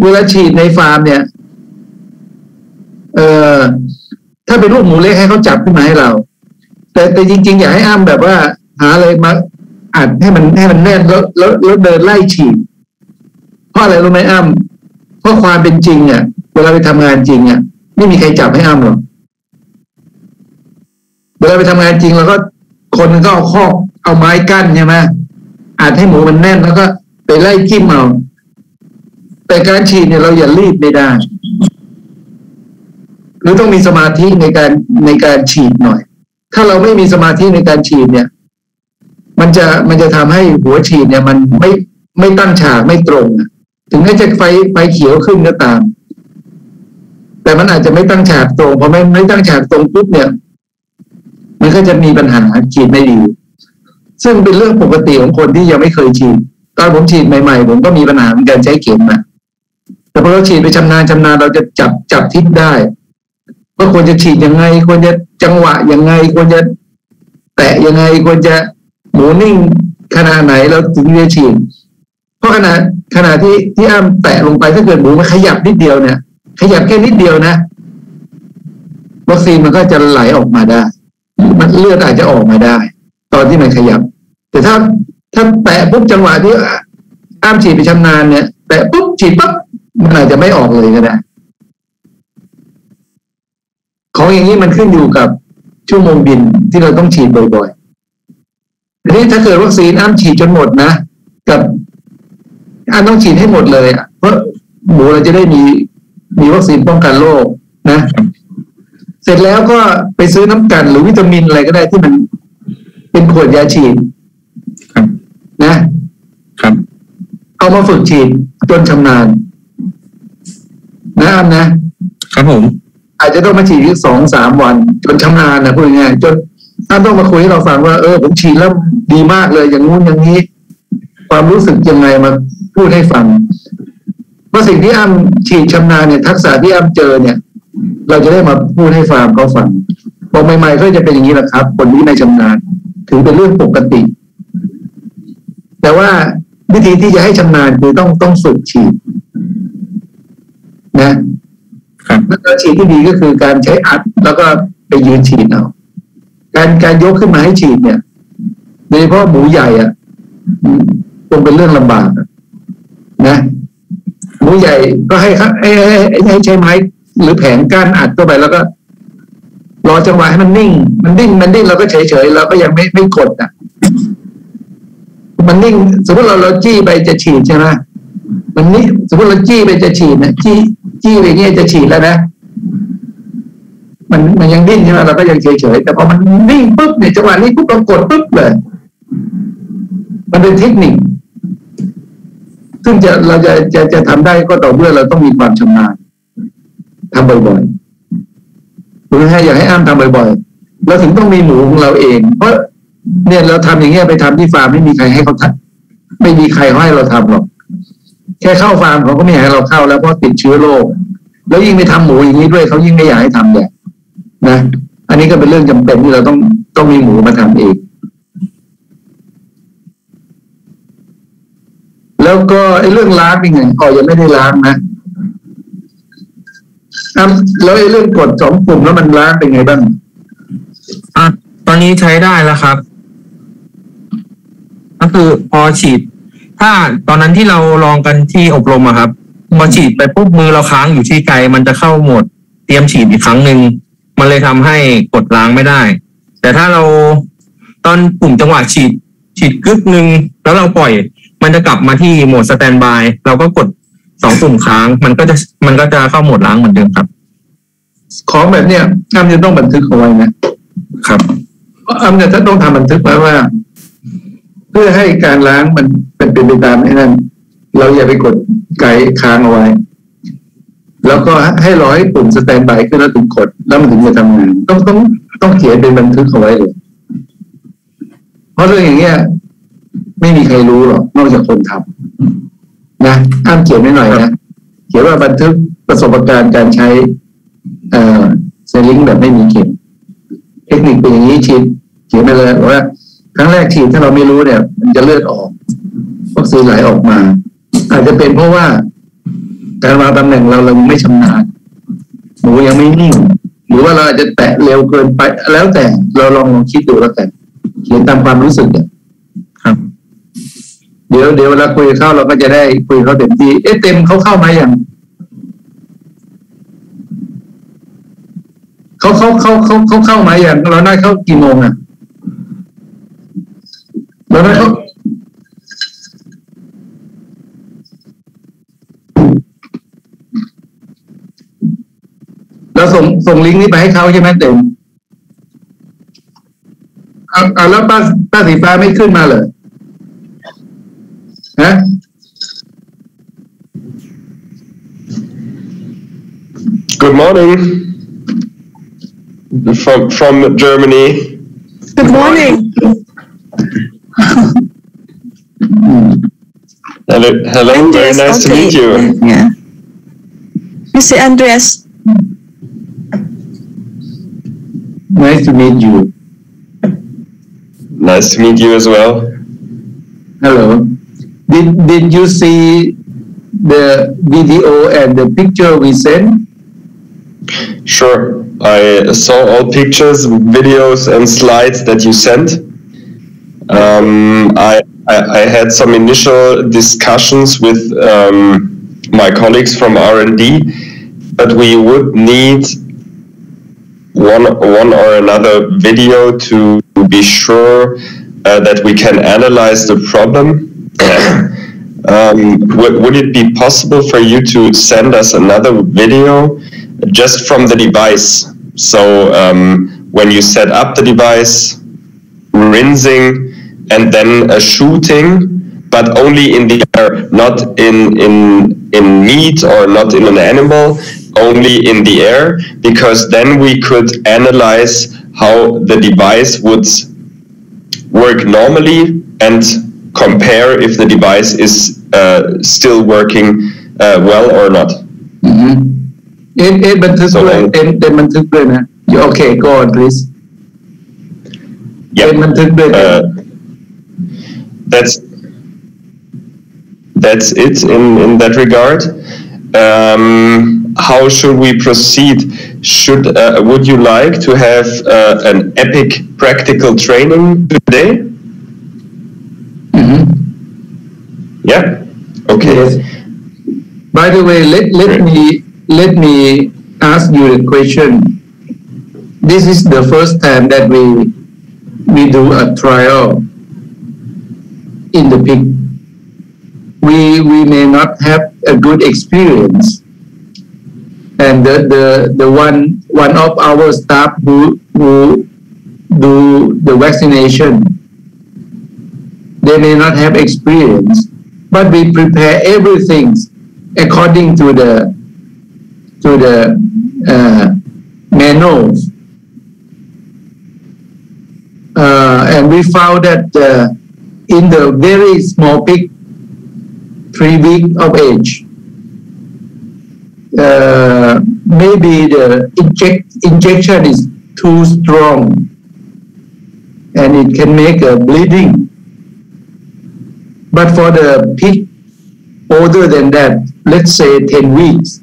เวลาฉีดในฟาร์มเนี่ยถ้าเป็นลูกหมูเล็กให้เขาจับขึ้นมาให้เราแต่จริงๆอยากให้อ้ำแบบว่าหาอะไรมาอัดให้มันแน่นแล้วเดินไล่ฉีดเพราะอะไรรู้ไหมอ้ำเพราะความเป็นจริงอ่ะเวลาไปทำงานจริงอ่ะไม่มีใครจับให้อ้ำหรอกเวลาไปทำงานจริงแล้วก็คนก็เอาข้อเอาไม้กั้นใช่ไหมอัดให้หมูมันแน่นแล้วก็ไปไล่จิ้มเอาแต่การฉีดเนี่ยเราอย่ารีบไม่ได้หรือต้องมีสมาธิในการฉีดหน่อยถ้าเราไม่มีสมาธิในการฉีดเนี่ยมันจะทำให้หัวฉีดเนี่ยมันไม่ตั้งฉากไม่ตรงถึงแม้จะไฟเขียวขึ้นก็ตามแต่มันอาจจะไม่ตั้งฉากตรงพอไม่ตั้งฉากตรงปุ๊บเนี่ยมันก็จะมีปัญหาฉีดไม่ดีซึ่งเป็นเรื่องปกติของคนที่ยังไม่เคยฉีดตอนผมฉีดใหม่ๆผมก็มีปัญหาเหมือนกันใช้เข็มนะแต่พอเราฉีดไปชำนาญเราจะจับทิศได้ว่าควรจะฉีดยังไงควรจะจังหวะยังไงควรจะแตะยังไงควรจะหมูนิ่งขนาดไหนเราถึงจะฉีดเพราะขณะที่อ้ำแตะลงไปถ้าเกิดหมูมันขยับนิดเดียวเนี่ยขยับแค่นิดเดียวนะวัคซีนมันก็จะไหลออกมาได้มันเลือดอาจจะออกมาได้ตอนที่มันขยับแต่ถ้าแตะปุ๊บจังหวะที่อ้ำฉีดไปชำนาญเนี่ยแตะปุ๊บฉีดปั๊บมันอาจจะไม่ออกเลยก็ได้ของอย่างนี้มันขึ้นอยู่กับชั่วโมงบินที่เราต้องฉีดบ่อยๆทีนี้ถ้าเกิดวัคซีนอ้ำฉีดจนหมดนะกับอ้ำต้องฉีดให้หมดเลยเพราะหมูเราจะได้มีวัคซีนป้องกันโรคนะเสร็จแล้วก็ไปซื้อน้ำกันหรือวิตามินอะไรก็ได้ที่มันเป็นขวดยาฉีดนะครับเอามาฝึกฉีดจนชำนาญนะอ้ำนะครับผมอาจจะต้องมาฉีดอีก2-3 วันจนชำนาญนะพูดง่ายๆจนอ้ำต้องมาคุยให้เราฟังว่าผมฉีดแล้วดีมากเลยอย่างงู้นอย่างนี้ความรู้สึกยังไงมาพูดให้ฟังเพราะสิ่งที่อ้ำฉีดชำนาญเนี่ยทักษะที่อ้ำเจอเนี่ยเราจะได้มาพูดให้ฟาร์มเขาฟังพอใหม่ๆก็จะเป็นอย่างนี้แหละครับคนที่ไม่ชำนาญถือเป็นเรื่องปกติแต่ว่าวิธีที่จะให้ชำนาญคือต้องฝึกฉีดนะครับแล้วฉีดที่ดีก็คือการใช้อัดแล้วก็ไปยืนฉีดเอาการยกขึ้นมาให้ฉีดเนี่ยโดยเฉพาะหมูใหญ่คงเป็นเรื่องลำบากนะหมูใหญ่ก็ให้ใช้ไม้หรือแผงก้านอัดเข้าไปแล้วก็รอจังหวะให้มันนิ่งมันดิ้นเราก็เฉยเราก็ยังไม่กดมันนิ่งสมมติเราจี้ไปจะฉีดใช่ไหมมันนี่สมมติเราจี้ไปจะฉีดนะจี้ไปเงี้ยจะฉีดแล้วนะมันยังดิ้นใช่ไหมเราก็ยังเฉยแต่พอมันนิ่งปุ๊บเนี่ยจังหวะนี้ปุ๊บเรากดปุ๊บเลยมันเป็นเทคนิคซึ่งเราจะทำได้ก็ต่อเมื่อเราต้องมีความชำนาญทำบ่อยๆคุณให้อยากให้อ้ำทำบ่อยๆเราถึงต้องมีหมูของเราเองเพราะเนี่ยเราทำอย่างเงี้ยไปทำที่ฟาร์มไม่มีใครให้เขาทำไม่มีใครให้เราทำหรอกแค่เข้าฟาร์มเขาก็ไม่อยากให้เราเข้าแล้วเพราะติดเชื้อโรคแล้วยิ่งไปทำหมูอย่างนี้ด้วยเขายิ่งไม่อยากให้ทำเนี่ยนะอันนี้ก็เป็นเรื่องจำเป็นที่เราต้องมีหมูมาทำเองแล้วก็ไอ้เรื่องล้างเป็นไงยังไม่ได้ล้างนะแล้วไอ้เรื่องกด2 ปุ่มแล้วมันล้างเป็นไงบ้างตอนนี้ใช้ได้แล้วครับก็คือพอฉีดถ้าตอนนั้นที่เราลองกันที่อบรมอะครับพอฉีดไปปุ๊บมือเราค้างอยู่ที่ไกลมันจะเข้าโหมดเตรียมฉีดอีกครั้งหนึ่งมันเลยทำให้กดล้างไม่ได้แต่ถ้าเราตอนปุ่มจังหวะฉีดกึ๊กนึงแล้วเราปล่อยมันจะกลับมาที่โหมดสแตนด์บายเราก็กด2 ปุ่มค้างมันก็จะเข้าโหมดล้างเหมือนเดิมครับของแบบเนี้ยอ้ำจะต้องบันทึกเอาไว้นะครับอ้ำเนี่ยถ้าต้องทำบันทึกไว้ว่าเพื่อให้การล้างมันเป็นไปตามนั้นเราอย่าไปกดไกด์ค้างเอาไว้แล้วก็ให้รอให้ปุ่มสแตนด์บายขึ้นแล้วถึงกดแล้วมันถึงจะทำงานต้องเขียนเป็นบันทึกเอาไว้เลยเพราะเรื่องอย่างเงี้ยไม่มีใครรู้หรอกนอกจากคนทำนะอ้ำเขียนไว้หน่อยนะเขียนว่าบันทึกประสบการณ์การใช้เซลลิงแบบไม่มีเข็มเทคนิคเป็นอย่างนี้ฉีดเขียนไปเลยว่าครั้งแรกฉีดถ้าเราไม่รู้เนี่ยมันจะเลือดออกวัคซีนไหลออกมาอาจจะเป็นเพราะว่าไก การวางตำแหน่งเราไม่ชำนาญหมูยังไม่นิ่งหรือว่าเราอาจจะแตะเร็วเกินไปแล้วแต่เราลองคิดดูแล้วกันเขียนตามความรู้สึกครับเดี๋ยวเวลาคุยเข้าเราก็จะได้คุยเขาเต็มที่เต็มเขาเข้ามาอย่างเขาเข้ามาอย่างเราได้เข้ากี่โมงอ่ะเราได้เขาเราส่งลิงก์นี้ไปให้เขาใช่ไหมเต็มเอาแล้วป้าสีฟ้าไม่ขึ้นมาเลยฮะGood morning from Germany. Good morning. Hello. Very nice to meet you. Yeah. Mr. Andreas. Nice to meet you. Nice to meet you as well. Hello. Did you see the video and the picture we sent? Sure. I saw all pictures, videos, and slides that you sent. I had some initial discussions with my colleagues from R&D, but we would need one or another video to be sure that we can analyze the problem. Would it be possible for you to send us another video just from the device? So when you set up the device, rinsing, and then shooting, but only in the air, not in meat or not in an animal, only in the air, because then we could analyze how the device would work normally and compare if the device is still working well or not. But this way, okay, go on, please. Yeah. That's it in that regard. How should we proceed? Would you like to have an Epig practical training today? Yeah. Okay. Yes. By the way, let me ask you a question. This is the first time that we do a trial in the pig. We may not have a good experience, and the one of our staff who do the vaccination, they may not have experience, but we prepare everything according to the manuals, and we found that in the very small pig, 3 weeks of age, maybe the injection is too strong and it can make a bleeding. But for the pig older than that, let's say 10 weeks,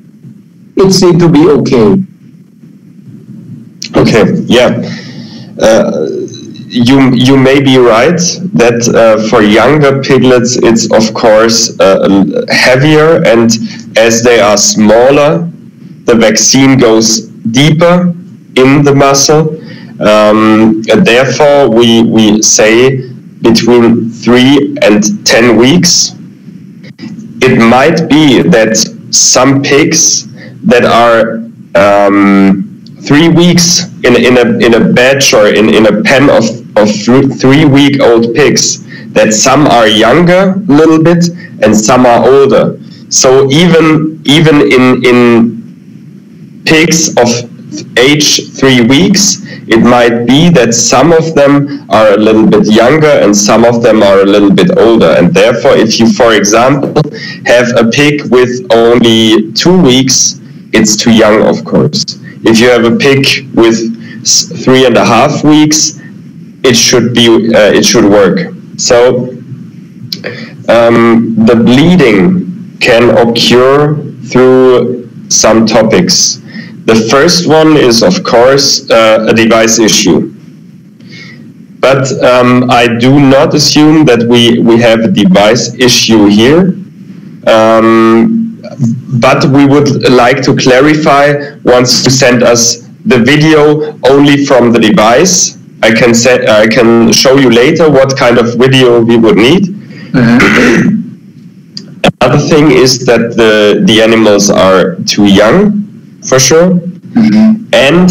it seems to be okay. Okay, yeah. You may be right that for younger piglets it's of course heavier, and as they are smaller, the vaccine goes deeper in the muscle. Therefore, we say between 3 and 10 weeks. It might be that some pigs that are 3 weeks in a batch or in a pen of 3-week-old pigs, that some are younger a little bit and some are older. So even in pigs of age 3 weeks, it might be that some of them are a little bit younger and some of them are a little bit older. And therefore, if you, for example, have a pig with only 2 weeks, it's too young, of course. If you have a pig with 3.5 weeks, it should work. So the bleeding can occur through some topics. The first one is, of course, a device issue. But I do not assume that we have a device issue here. But we would like to clarify once you send us the video only from the device. I can show you later what kind of video we would need. Another thing is that the animals are too young, for sure. And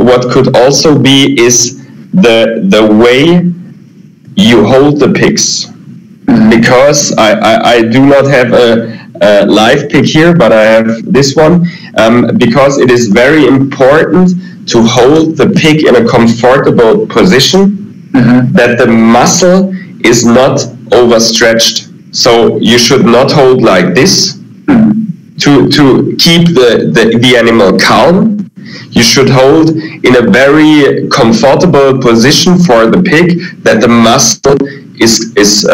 what could also be is the way you hold the pigs. Because I do not have a live pig here, but I have this one, because it is very important to hold the pig in a comfortable position, that the muscle is not overstretched. So you should not hold like this to keep the animal calm. You should hold in a very comfortable position for the pig, that the muscle is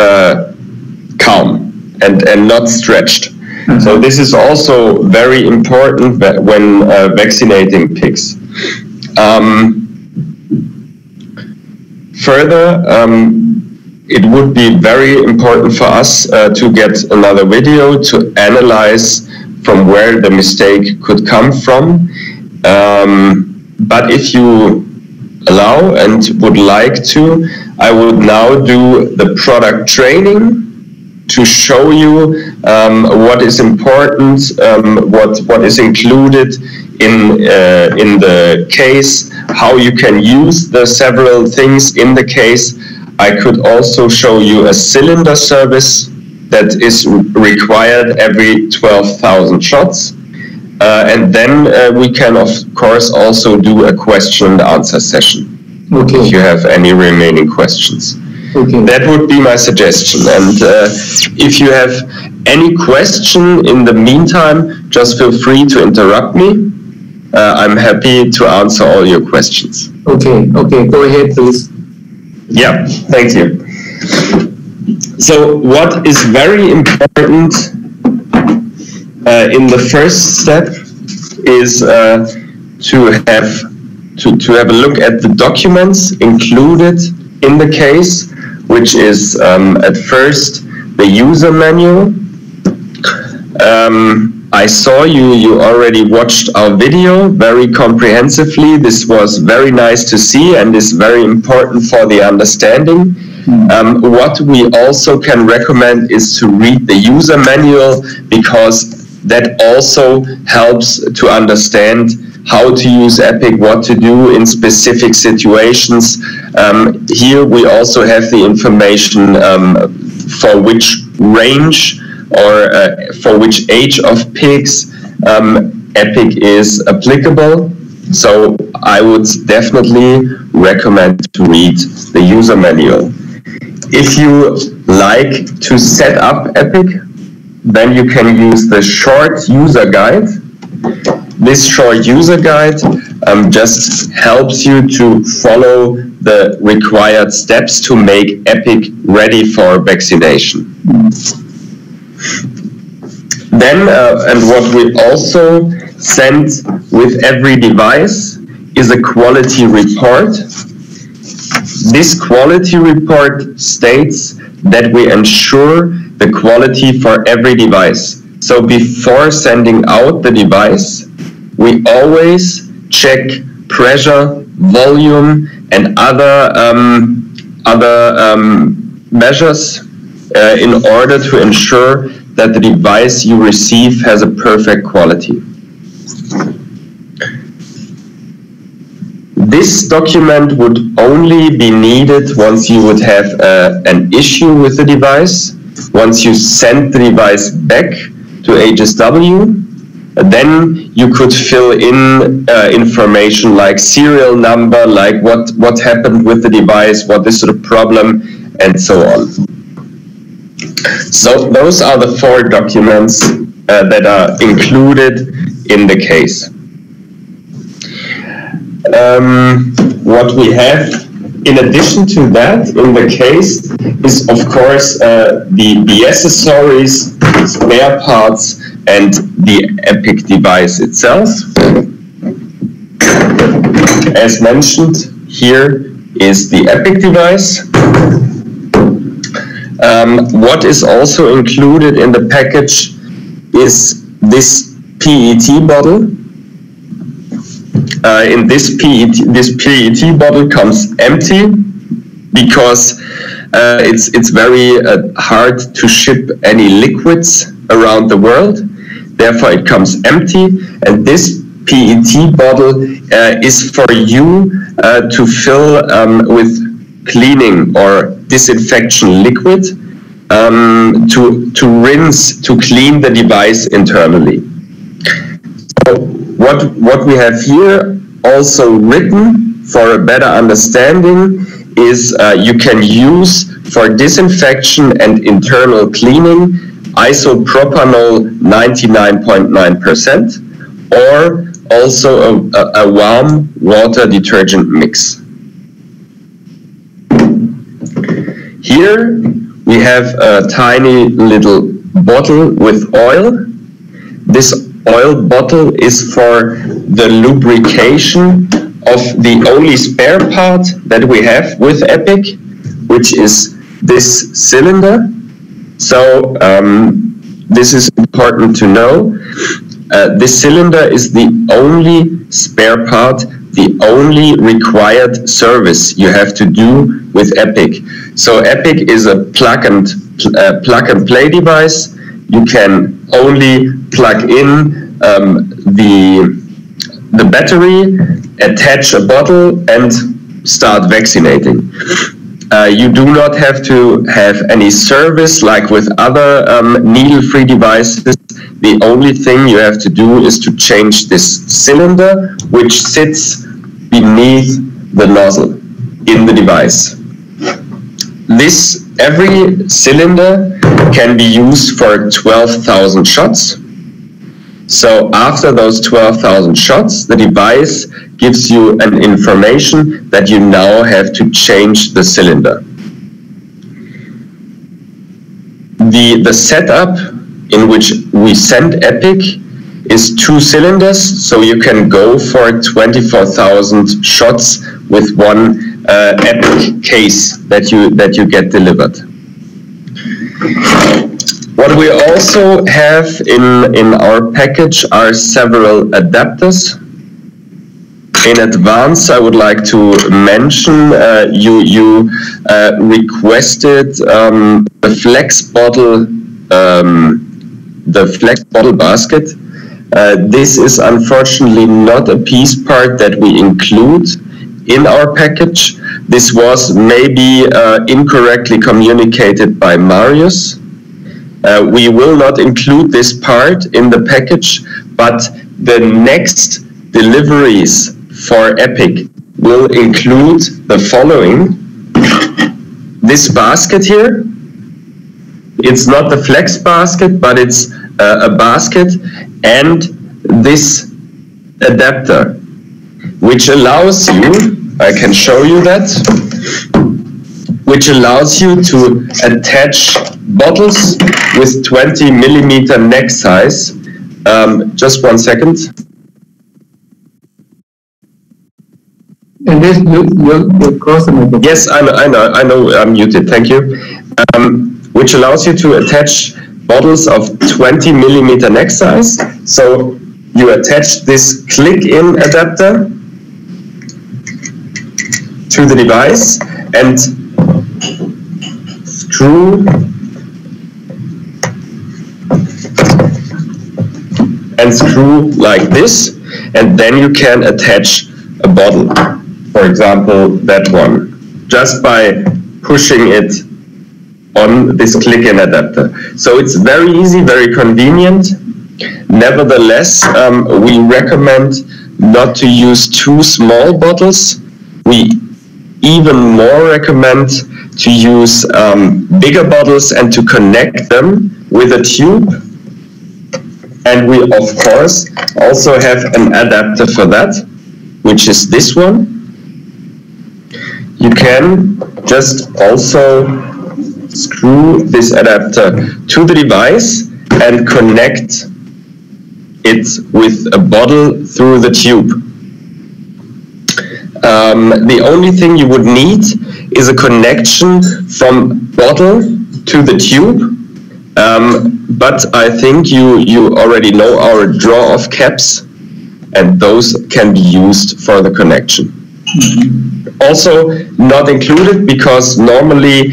calm and not stretched. So this is also very important when vaccinating pigs. Further, it would be very important for us to get another video to analyze from where the mistake could come from. But if you allow and would like to, I would now do the product training to show you what is important, what is included in the case, how you can use the several things in the case. I could also show you a cylinder service that is required every 12,000 shots. And then we can, of course, also do a question and answer session. Okay. If you have any remaining questions. Okay. That would be my suggestion. And if you have any question in the meantime, just feel free to interrupt me. I'm happy to answer all your questions. Okay, go ahead, please. Yeah, thank you. So what is very important in the first step is to have a look at the documents included in the case, which is at first the user manual. I saw you already watched our video very comprehensively. This was very nice to see and is very important for the understanding. What we also can recommend is to read the user manual, because that also helps to understand how to use Epig, what to do in specific situations. Here we also have the information for which range or for which age of pigs Epig is applicable. So I would definitely recommend to read the user manual. If you like to set up Epig, then you can use the short user guide. This short user guide just helps you to follow the required steps to make Epig ready for vaccination. Then, and what we also send with every device is a quality report. This quality report states that we ensure the quality for every device. So before sending out the device, we always check pressure, volume, and other measures in order to ensure that the device you receive has a perfect quality. This document would only be needed once you would have an issue with the device. Once you send the device back to HSW, then you could fill in information like serial number, like what happened with the device, what is the problem, and so on. So those are the 4 documents that are included in the case. What we have in addition to that in the case is, of course, the accessories, spare parts and the Epig device itself. As mentioned, here is the Epig device. What is also included in the package is this PET bottle. In this PET bottle comes empty because it's very hard to ship any liquids around the world. Therefore, it comes empty, and this PET bottle is for you to fill with cleaning or disinfection liquid to rinse, to clean the device internally. So what we have here also written for a better understanding is you can use for disinfection and internal cleaning isopropanol 99.9% or also a warm water detergent mix. Here we have a tiny little bottle with oil. This oil bottle is for the lubrication of the only spare part that we have with Epig, which is this cylinder. So this is important to know. This cylinder is the only spare part, the only required service you have to do with Epig. So Epig is a plug and play device. You can only plug in the battery, attach a bottle, and start vaccinating. You do not have to have any service like with other needle-free devices. The only thing you have to do is to change this cylinder, which sits beneath the nozzle in the device. Every cylinder can be used for 12,000 shots. So after those 12,000 shots, the device gives you an information that you now have to change the cylinder. The setup in which we send Epig is 2 cylinders, so you can go for 24,000 shots with one Epig case that you get delivered. What we also have in our package are several adapters. In advance, I would like to mention you requested the flex bottle basket. This is unfortunately not a piece part that we include in our package. This was maybe incorrectly communicated by Marius. We will not include this part in the package, but the next deliveries for Epig will include the following. This basket here, it's not the flex basket, but it's a basket, and this adapter, which allows you, I can show you that, which allows you to attach bottles with 20 millimeter neck size. Just 1 second. And this, you're crossing it. Yes, I know, I'm muted, thank you. Which allows you to attach bottles of 20 millimeter neck size. So you attach this click-in adapter to the device and screw like this, and then you can attach a bottle. For example, that one, just by pushing it on this click-in adapter. So it's very easy, very convenient. Nevertheless, we recommend not to use 2 small bottles. We even more recommend to use bigger bottles and to connect them with a tube. And we, of course, also have an adapter for that, which is this one. You can just also screw this adapter to the device and connect it with a bottle through the tube. The only thing you would need is a connection from bottle to the tube. But I think you already know our draw-off caps, and those can be used for the connection. Also not included because normally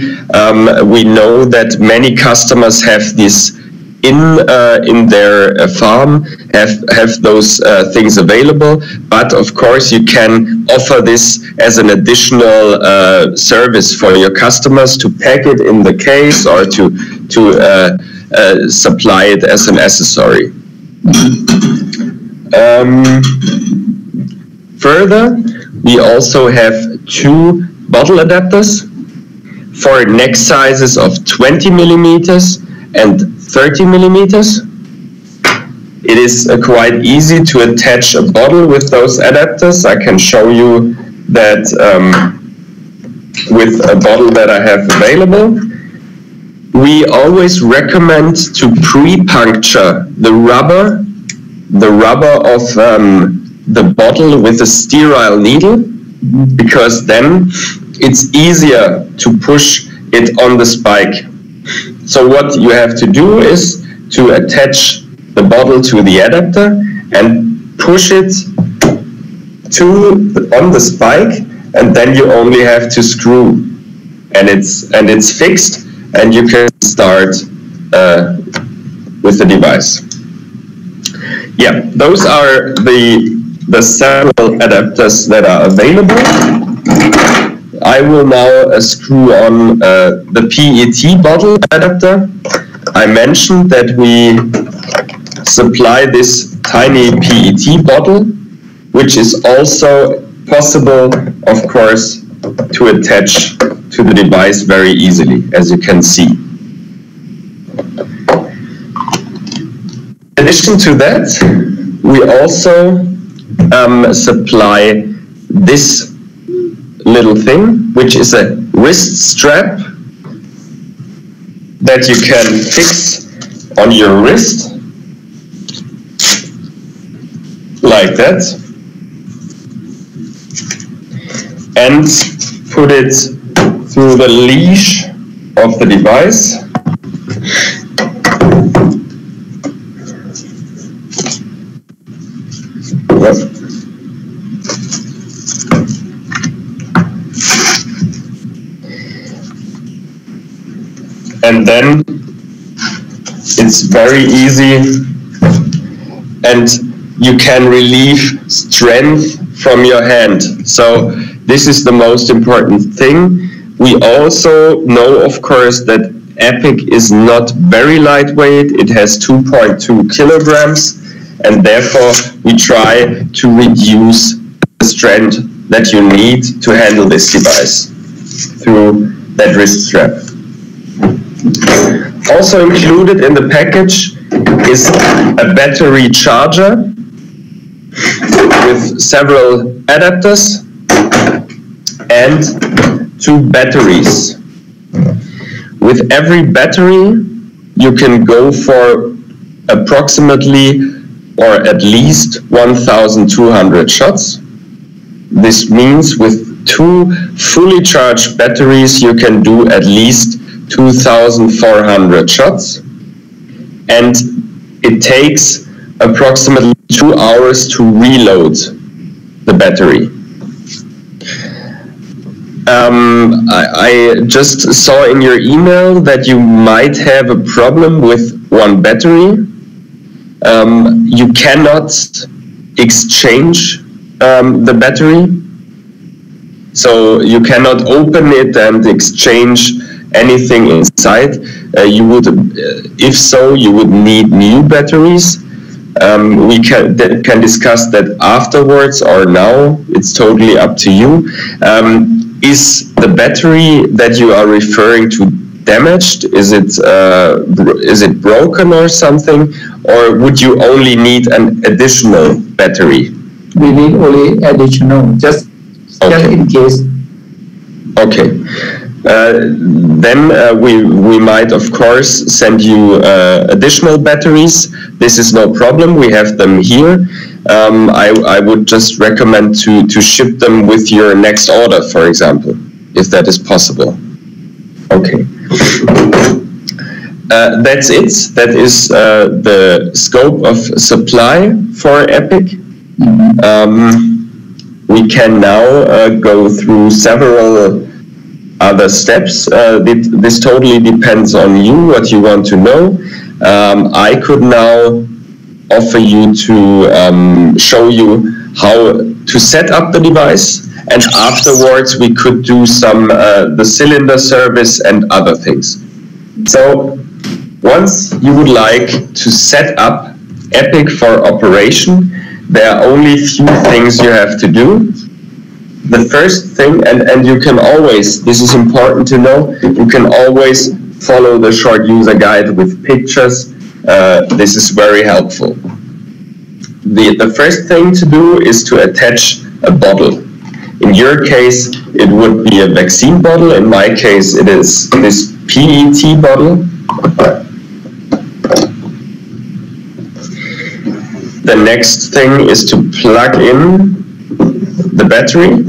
we know that many customers have this in their farm, have those things available, but of course you can offer this as an additional service for your customers to pack it in the case or to supply it as an accessory. Further, we also have 2 bottle adapters for neck sizes of 20 millimeters and 30 millimeters. It is quite easy to attach a bottle with those adapters. I can show you that with a bottle that I have available. We always recommend to pre-puncture the rubber of the bottle with a sterile needle, because then it's easier to push it on the spike. So what you have to do is to attach the bottle to the adapter and push it on the spike, and then you only have to screw, and it's fixed, and you can start with the device. Yeah, those are the several adapters that are available. I will now screw on the PET bottle adapter. I mentioned that we supply this tiny PET bottle, which is also possible, of course, to attach to the device very easily, as you can see. In addition to that, we also supply this little thing, which is a wrist strap that you can fix on your wrist, like that, and put it through the leash of the device. And then it's very easy, and you can relieve strength from your hand. So this is the most important thing. We also know, of course, that Epig is not very lightweight. It has 2.2 kilograms, and therefore we try to reduce the strength that you need to handle this device through that wrist strap. Also included in the package is a battery charger with several adapters and 2 batteries. With every battery, you can go for approximately or at least 1,200 shots. This means with 2 fully charged batteries, you can do at least 2,400 shots, and it takes approximately 2 hours to reload the battery. I just saw in your email that you might have a problem with one battery. You cannot exchange the battery, so you cannot open it and exchange anything inside. You would, if so, you would need new batteries. We can discuss that afterwards or now. It's totally up to you. Is the battery that you are referring to damaged? Is it broken or something? Or would you only need an additional battery? We need only additional, just in case. Okay. Then we might, of course, send you additional batteries. This is no problem. We have them here. I would just recommend to ship them with your next order, for example, if that is possible. Okay. That's it. That is the scope of supply for Epig. We can now go through several other steps. This totally depends on you, what you want to know. I could now offer you to show you how to set up the device, and afterwards we could do some the cylinder service and other things. So once you would like to set up Epig for operation, there are only few things you have to do. The first thing, and you can always, this is important to know, you can always follow the short user guide with pictures. This is very helpful. The first thing to do is to attach a bottle. In your case, it would be a vaccine bottle. In my case, it is this PET bottle. The next thing is to plug in the battery.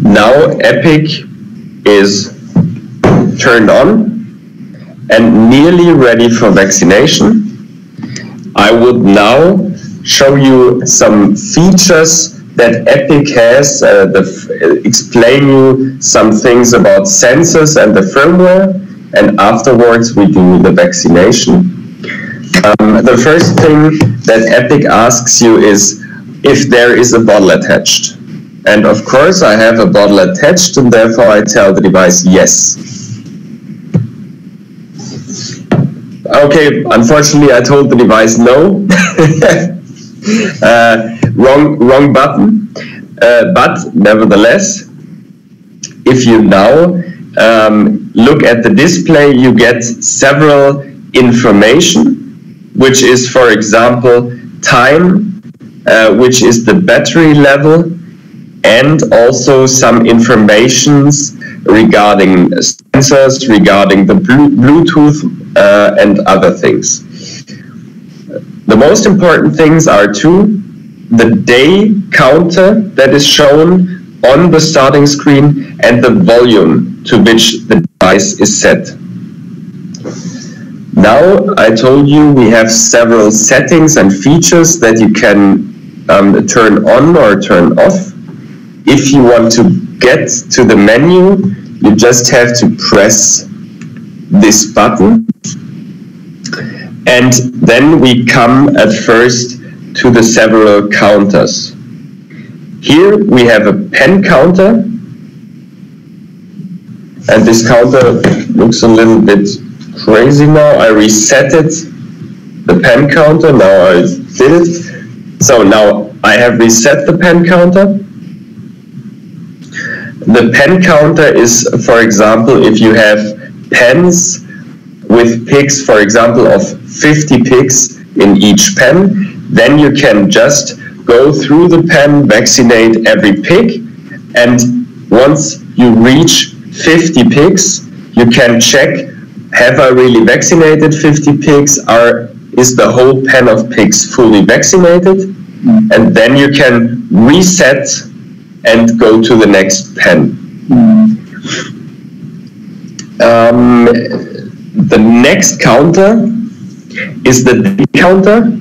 Now Epig is turned on and nearly ready for vaccination. I would now show you some features that Epig has, explain you some things about sensors and the firmware, and afterwards we do the vaccination. The first thing that Epig asks you is if there is a bottle attached. And of course I have a bottle attached, and therefore I tell the device yes. Okay, unfortunately I told the device no. Wrong button. But nevertheless, if you now look at the display, you get several information, which is, for example, time, which is the battery level, and also some informations regarding sensors, regarding the Bluetooth, and other things. The most important things are two: the day counter that is shown on the starting screen and the volume to which the device is set. Now, I told you we have several settings and features that you can turn on or turn off. If you want to get to the menu, you just have to press this button. And then we come at first to the several counters. Here we have a pen counter, and this counter looks a little bit crazy now. I reset it, the pen counter, now I did it. So now I have reset the pen counter. The pen counter is, for example, if you have pens with picks, for example, of 50 picks in each pen, then you can just go through the pen, vaccinate every pick, and once you reach 50 picks, you can check, have I really vaccinated 50 picks? Is the whole pen of picks fully vaccinated? And then you can reset and go to the next pen. The next counter is the day counter.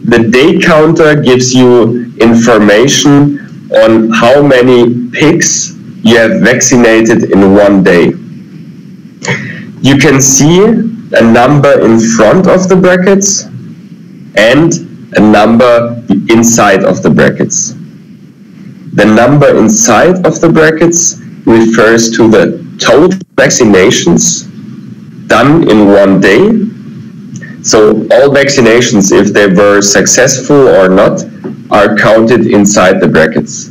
The day counter gives you information on how many picks you have vaccinated in one day. You can see a number in front of the brackets and a number inside of the brackets. The number inside of the brackets refers to the total vaccinations done in one day. So all vaccinations, if they were successful or not, are counted inside the brackets.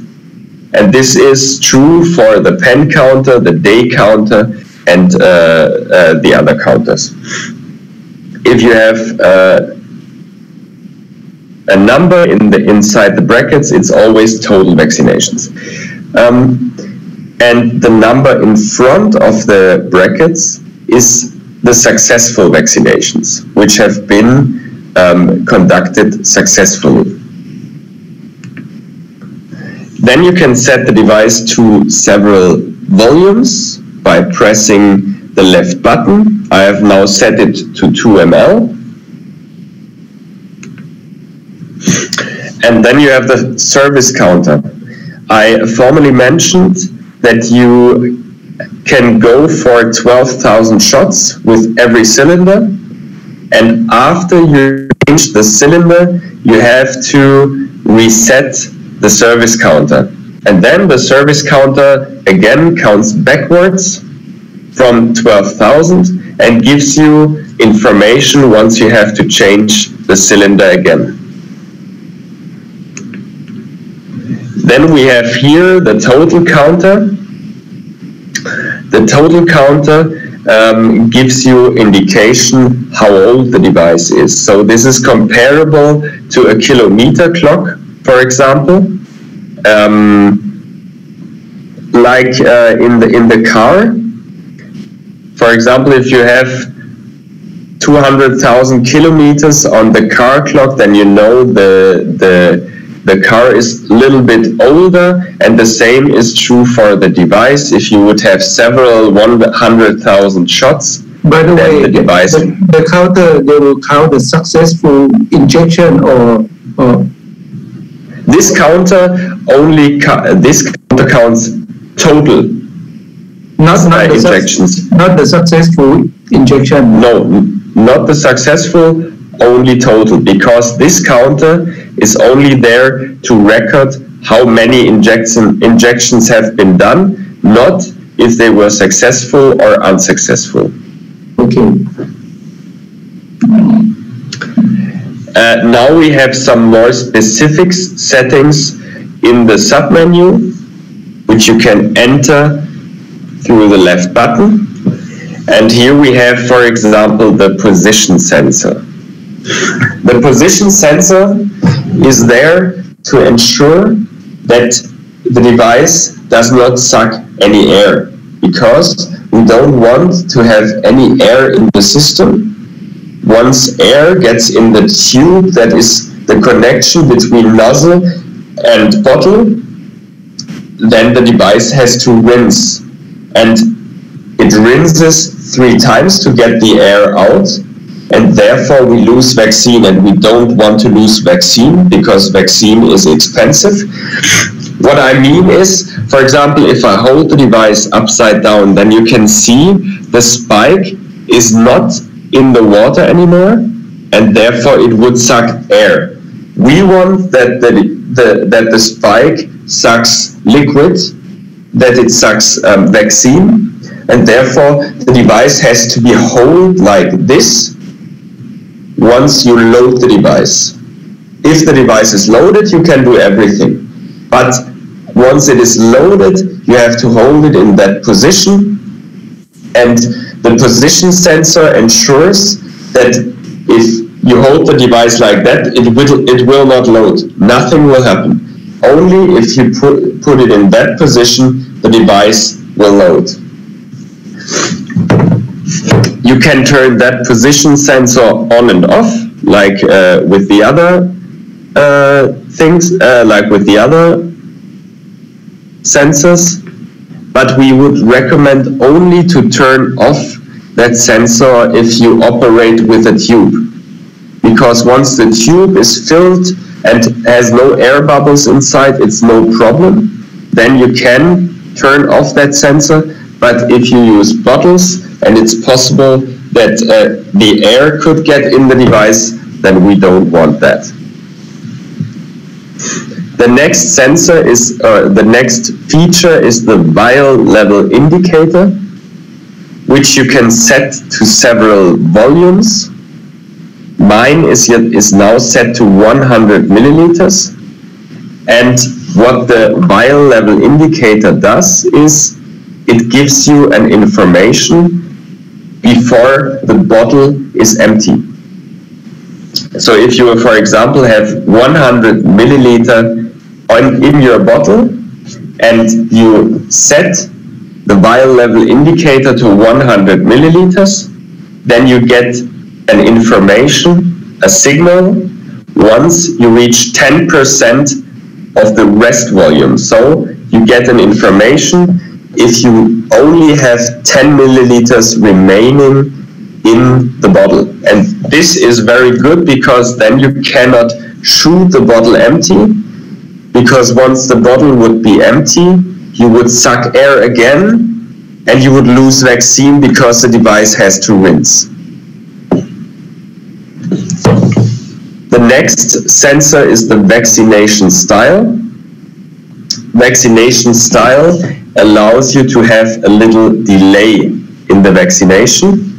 And this is true for the pen counter, the day counter, and the other counters. If you have a number inside the brackets, it's always total vaccinations. And the number in front of the brackets is the successful vaccinations, which have been conducted successfully. Then you can set the device to several volumes by pressing the left button. I have now set it to 2 ml. And then you have the service counter. I formerly mentioned that you can go for 12,000 shots with every cylinder. And after you change the cylinder, you have to reset the service counter. And then the service counter again counts backwards from 12,000 and gives you information once you have to change the cylinder again. Then we have here the total counter. The total counter gives you indication how old the device is. So this is comparable to a kilometer clock, for example. Like in the car, for example, if you have 200,000 kilometers on the car clock, then you know the car is a little bit older, and the same is true for the device. If you would have several 100,000 shots, by the way, the counter, they will count the successful injection or this counter only counts total not injections. Not the successful injection. No, not the successful, only total, because this counter is only there to record how many injections have been done, not if they were successful or unsuccessful. Okay. Now we have some more specific settings in the submenu, which you can enter through the left button. And here we have, for example, the position sensor. The position sensor is there to ensure that the device does not suck any air, because we don't want to have any air in the system. Once air gets in the tube, that is the connection between nozzle and bottle, then the device has to rinse. And it rinses 3 times to get the air out, and therefore we lose vaccine, and we don't want to lose vaccine because vaccine is expensive. What I mean is, for example, if I hold the device upside down, then you can see the spike is not in the water anymore, and therefore it would suck air. We want that the spike sucks liquid, that it sucks vaccine, and therefore the device has to be held like this once you load the device. If the device is loaded, you can do everything. But once it is loaded, you have to hold it in that position, and the position sensor ensures that if you hold the device like that, it will not load. Nothing will happen. Only if you put it in that position, the device will load. You can turn that position sensor on and off, like with the other things, like with the other sensors. But we would recommend only to turn off that sensor if you operate with a tube. Because once the tube is filled and has no air bubbles inside, it's no problem. Then you can turn off that sensor. But if you use bottles and it's possible that the air could get in the device, then we don't want that. The next sensor is, the next feature is the vial level indicator, which you can set to several volumes. Mine is now set to 100 milliliters. And what the vial level indicator does is it gives you an information before the bottle is empty. So if you, for example, have 100 milliliter in your bottle and you set the vial level indicator to 100 milliliters, then you get an information, a signal, once you reach 10% of the rest volume. So you get an information if you only have 10 milliliters remaining in the bottle. And this is very good because then you cannot shoot the bottle empty, because once the bottle would be empty, you would suck air again and you would lose vaccine because the device has to rinse. The next sensor is the vaccination style. Vaccination style allows you to have a little delay in the vaccination.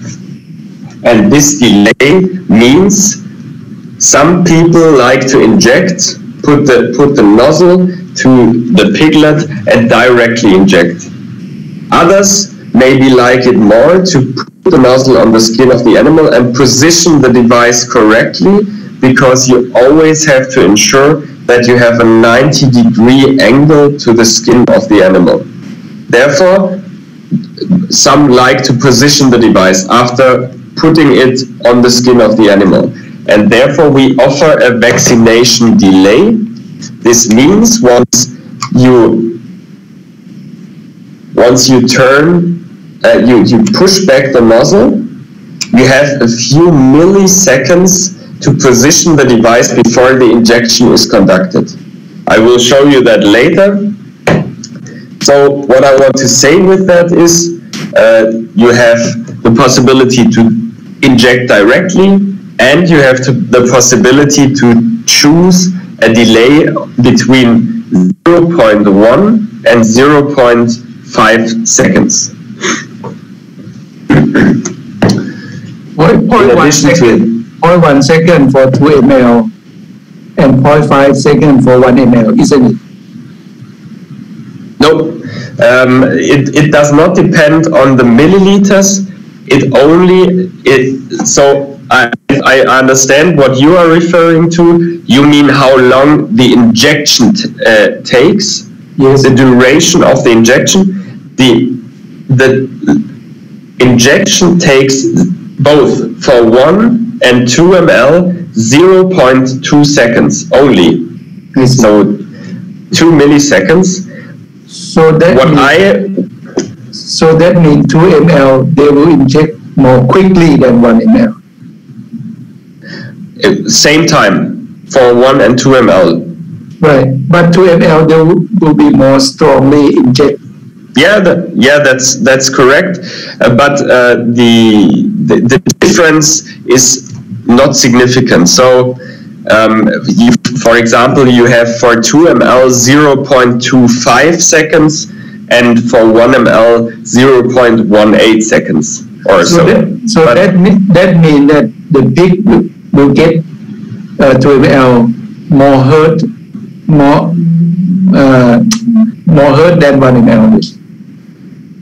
And this delay means some people like to inject, put the nozzle to the piglet and directly inject. Others maybe like it more to put the nozzle on the skin of the animal and position the device correctly, because you always have to ensure that you have a 90-degree angle to the skin of the animal. Therefore, some like to position the device after putting it on the skin of the animal. And therefore, we offer a vaccination delay. This means once you turn, you push back the nozzle, you have a few milliseconds to position the device before the injection is conducted. I will show you that later. So what I want to say with that is you have the possibility to inject directly, and you have the possibility to choose a delay between 0.1 and 0.5 seconds. Point 1 second for 2 ml and 0.5 second for 1 ml, isn't it? No, it does not depend on the milliliters. So I understand what you are referring to. You mean how long the injection takes? Yes. The duration of the injection. The injection takes both for 1 and 2 ml 0.2 seconds only. So 2 milliseconds. So that means 2 ml they will inject more quickly than 1 ml. Same time for 1 and 2 ml. Right, but 2 ml they will be more strongly inject. Yeah, that's correct. But the difference is not significant. So, for example, you have for 2 ml 0.25 seconds, and for 1 ml 0.18 seconds or so. That means that the pig will get 2 ml more hurt than 1 ml.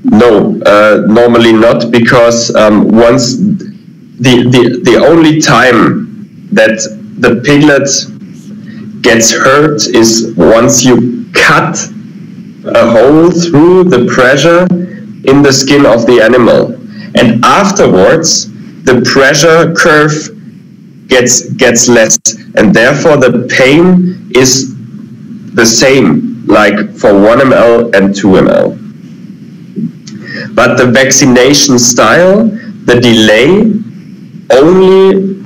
No, normally not, because once the only time that the piglet gets hurt is once you cut a hole through the pressure in the skin of the animal, and afterwards the pressure curve gets less, and therefore the pain is the same like for 1 ml and 2 ml. But the vaccination style, the delay, only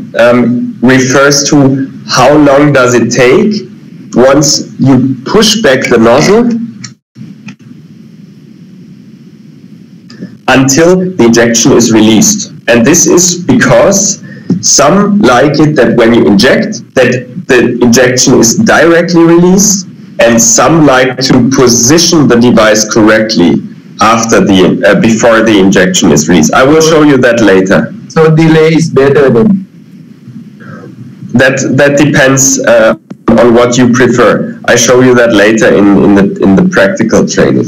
refers to how long does it take once you push back the nozzle until the injection is released. And this is because some like it that when you inject, that the injection is directly released, and some like to position the device correctly after before the injection is released. I will show you that later. So delay is better than? That depends on what you prefer. I show you that later in the practical training.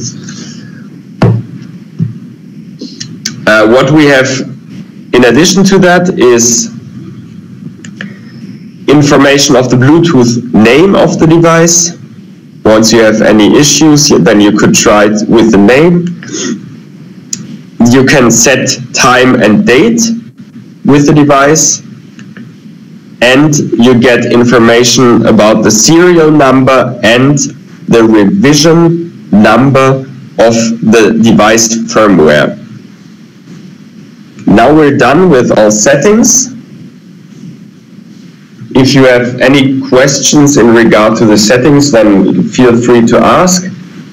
What we have in addition to that is information of the Bluetooth name of the device. Once you have any issues, then you could try it with the name. You can set time and date with the device, and you get information about the serial number and the revision number of the device firmware. Now we're done with all settings. If you have any questions in regard to the settings, then feel free to ask,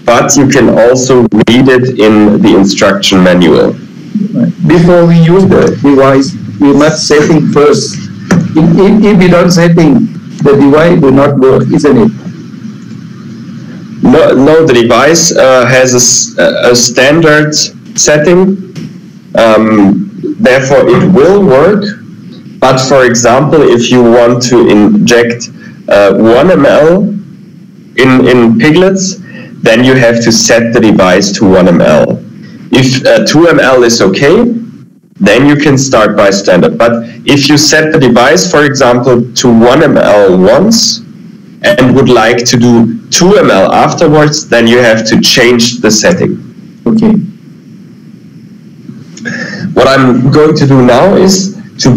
but you can also read it in the instruction manual. Before we use the device, we must setting first. If we don't setting, the device will not work, isn't it? No, the device has a standard setting, therefore it will work. But for example, if you want to inject 1 ml in piglets, then you have to set the device to 1 ml. If 2 ml is okay, then you can start by standard. But if you set the device, for example, to 1 ml once and would like to do 2 ml afterwards, then you have to change the setting. Okay. What I'm going to do now is to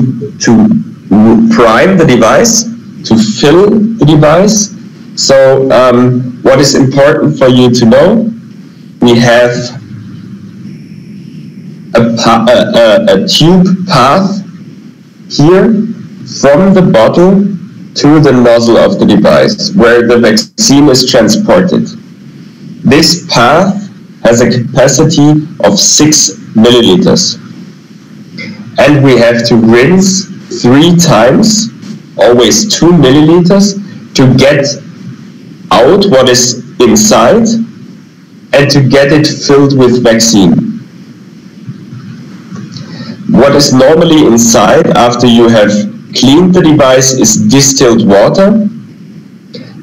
prime the device, to fill the device. So what is important for you to know, we have a tube path here from the bottle to the nozzle of the device where the vaccine is transported. This path has a capacity of 6 milliliters. And we have to rinse 3 times, always 2 milliliters, to get out what is inside and to get it filled with vaccine. What is normally inside after you have cleaned the device is distilled water.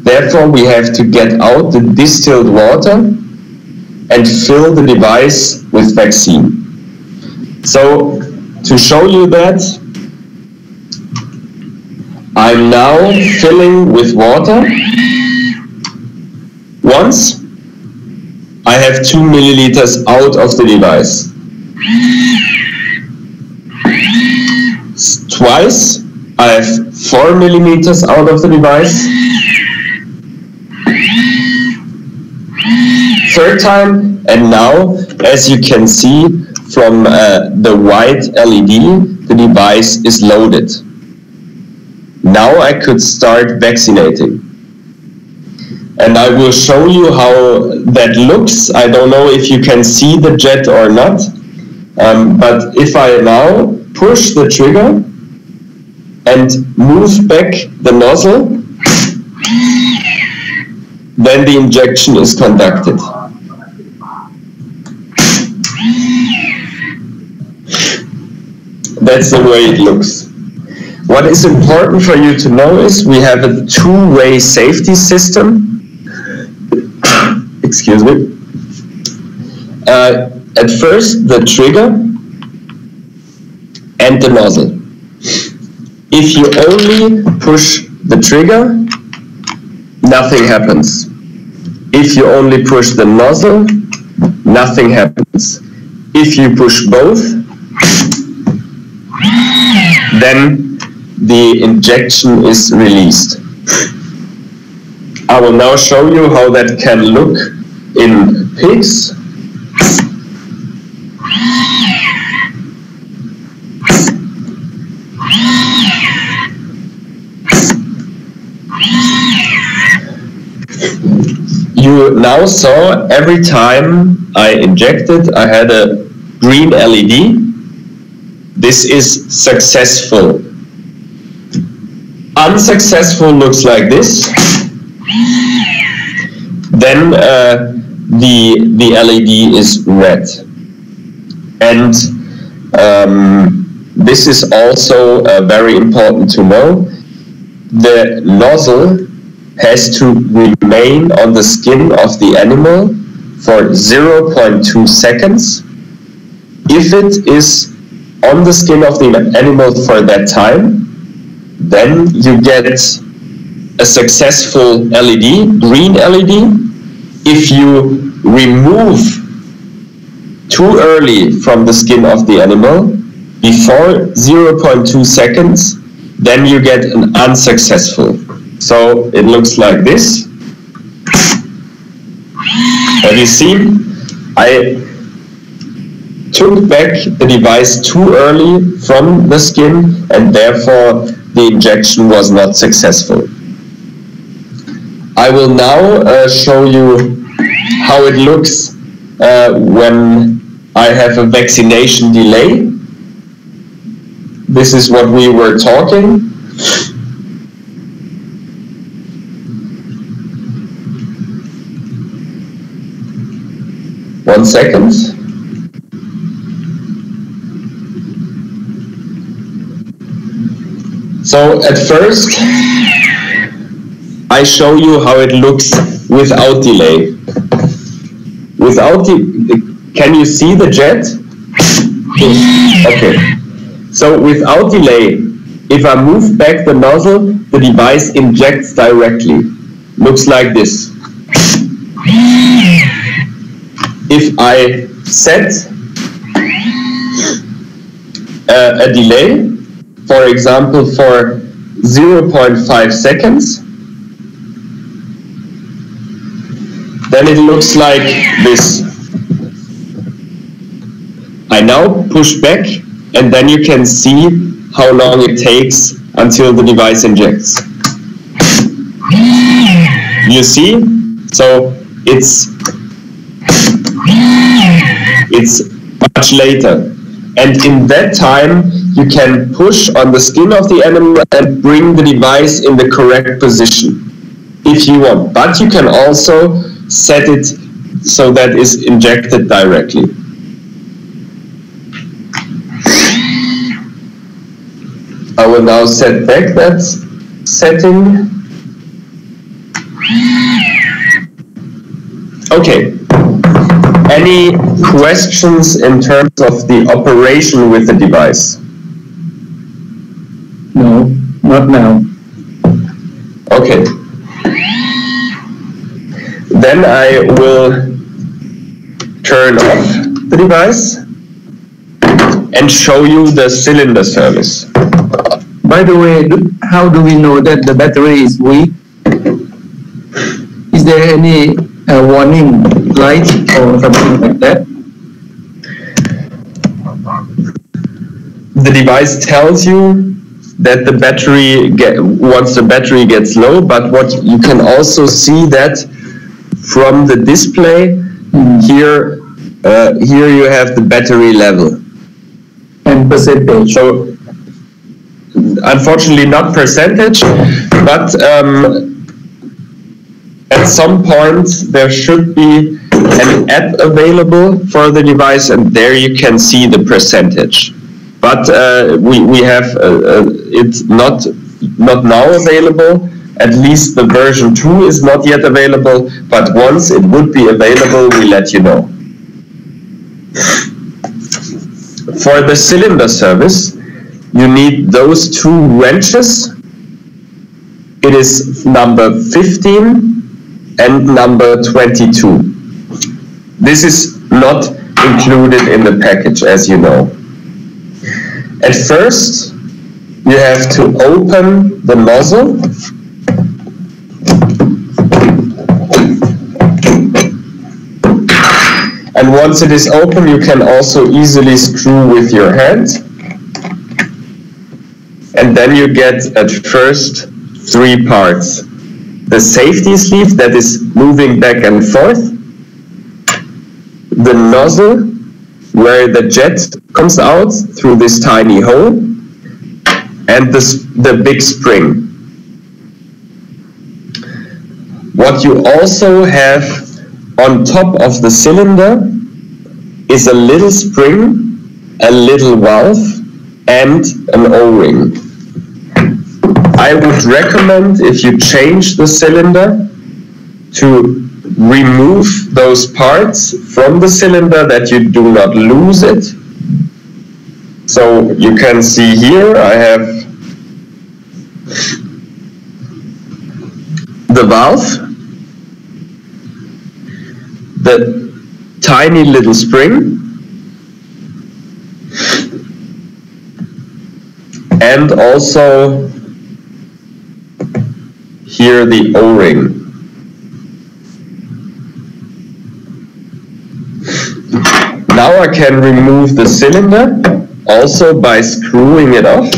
Therefore, we have to get out the distilled water and fill the device with vaccine. So, to show you that, I'm now filling with water. Once, I have 2 milliliters out of the device. Twice, I have 4 milliliters out of the device. Third time, and now, as you can see from the white LED, the device is loaded. Now I could start vaccinating. And I will show you how that looks. I don't know if you can see the jet or not, but if I now push the trigger and move back the nozzle, then the injection is conducted. That's the way it looks. What is important for you to know is we have a two-way safety system. Excuse me. At first, the trigger and the nozzle. If you only push the trigger, nothing happens. If you only push the nozzle, nothing happens. If you push both, then the injection is released. I will now show you how that can look in pigs. You now saw every time I injected, I had a green LED. This is successful. Unsuccessful looks like this. Then the LED is red. And this is also very important to know. The nozzle has to remain on the skin of the animal for 0.2 seconds. If it is on the skin of the animal for that time, then you get a successful LED, green LED. If you remove too early from the skin of the animal, before 0.2 seconds, then you get an unsuccessful. So it looks like this. Have you seen? I took back the device too early from the skin, and therefore the injection was not successful. I will now show you how it looks when I have a vaccination delay. This is what we were talking. One second. So at first, I show you how it looks without delay. Can you see the jet? Okay. So without delay, if I move back the nozzle, the device injects directly. Looks like this. If I set a delay, for example, for 0.5 seconds, then it looks like this. I now push back, and then you can see how long it takes until the device injects. You see? So it's much later. And in that time, you can push on the skin of the animal and bring the device in the correct position, if you want. But you can also set it so that it's injected directly. I will now set back that setting. Okay. Any questions in terms of the operation with the device? No, not now. Okay. Then I will turn off the device and show you the cylinder service. By the way, how do we know that the battery is weak? Is there any warning light or something like that? The device tells you that the battery once the battery gets low, but what you can also see that from the display here you have the battery level and percentage. So unfortunately not percentage, but at some point there should be an app available for the device, and there you can see the percentage. But we have it's not now available. At least the version 2 is not yet available, but once it would be available, we let you know. For the cylinder service, you need those two wrenches. It is number 15 and number 22. This is not included in the package, as you know. At first, you have to open the nozzle. And once it is open, you can also easily screw with your hand. And then you get at first 3 parts. The safety sleeve that is moving back and forth. The nozzle where the jet comes out through this tiny hole. And the big spring. What you also have on top of the cylinder is a little spring, a little valve, and an O-ring. I would recommend, if you change the cylinder, to remove those parts from the cylinder that you do not lose it. So you can see here I have valve, the tiny little spring, and also here the O-ring. Now I can remove the cylinder also by screwing it off.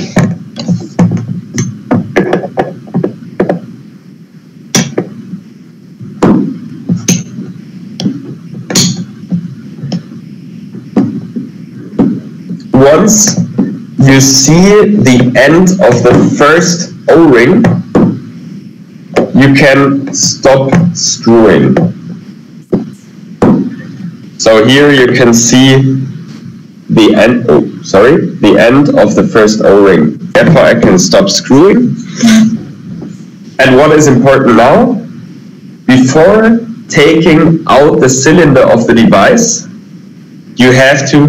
Once you see the end of the first O-ring, you can stop screwing. So here you can see the end, the end of the first O-ring. Therefore I can stop screwing. And what is important now, before taking out the cylinder of the device, you have to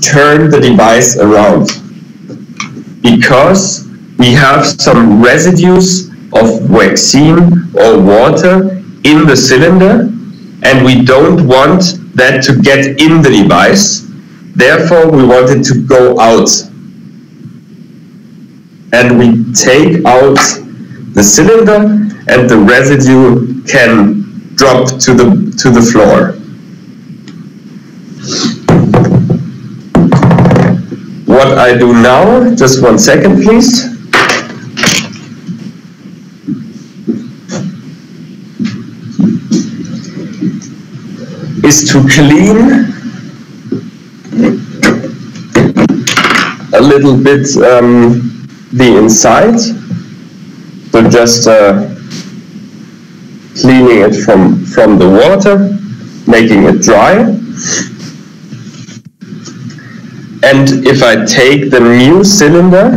turn the device around, because we have some residues of vaccine or water in the cylinder, and we don't want that to get in the device. Therefore, we want it to go out. And we take out the cylinder, and the residue can drop to the floor. What I do now, just 1 second please. Is to clean a little bit the inside. So just cleaning it from the water, making it dry. And if I take the new cylinder,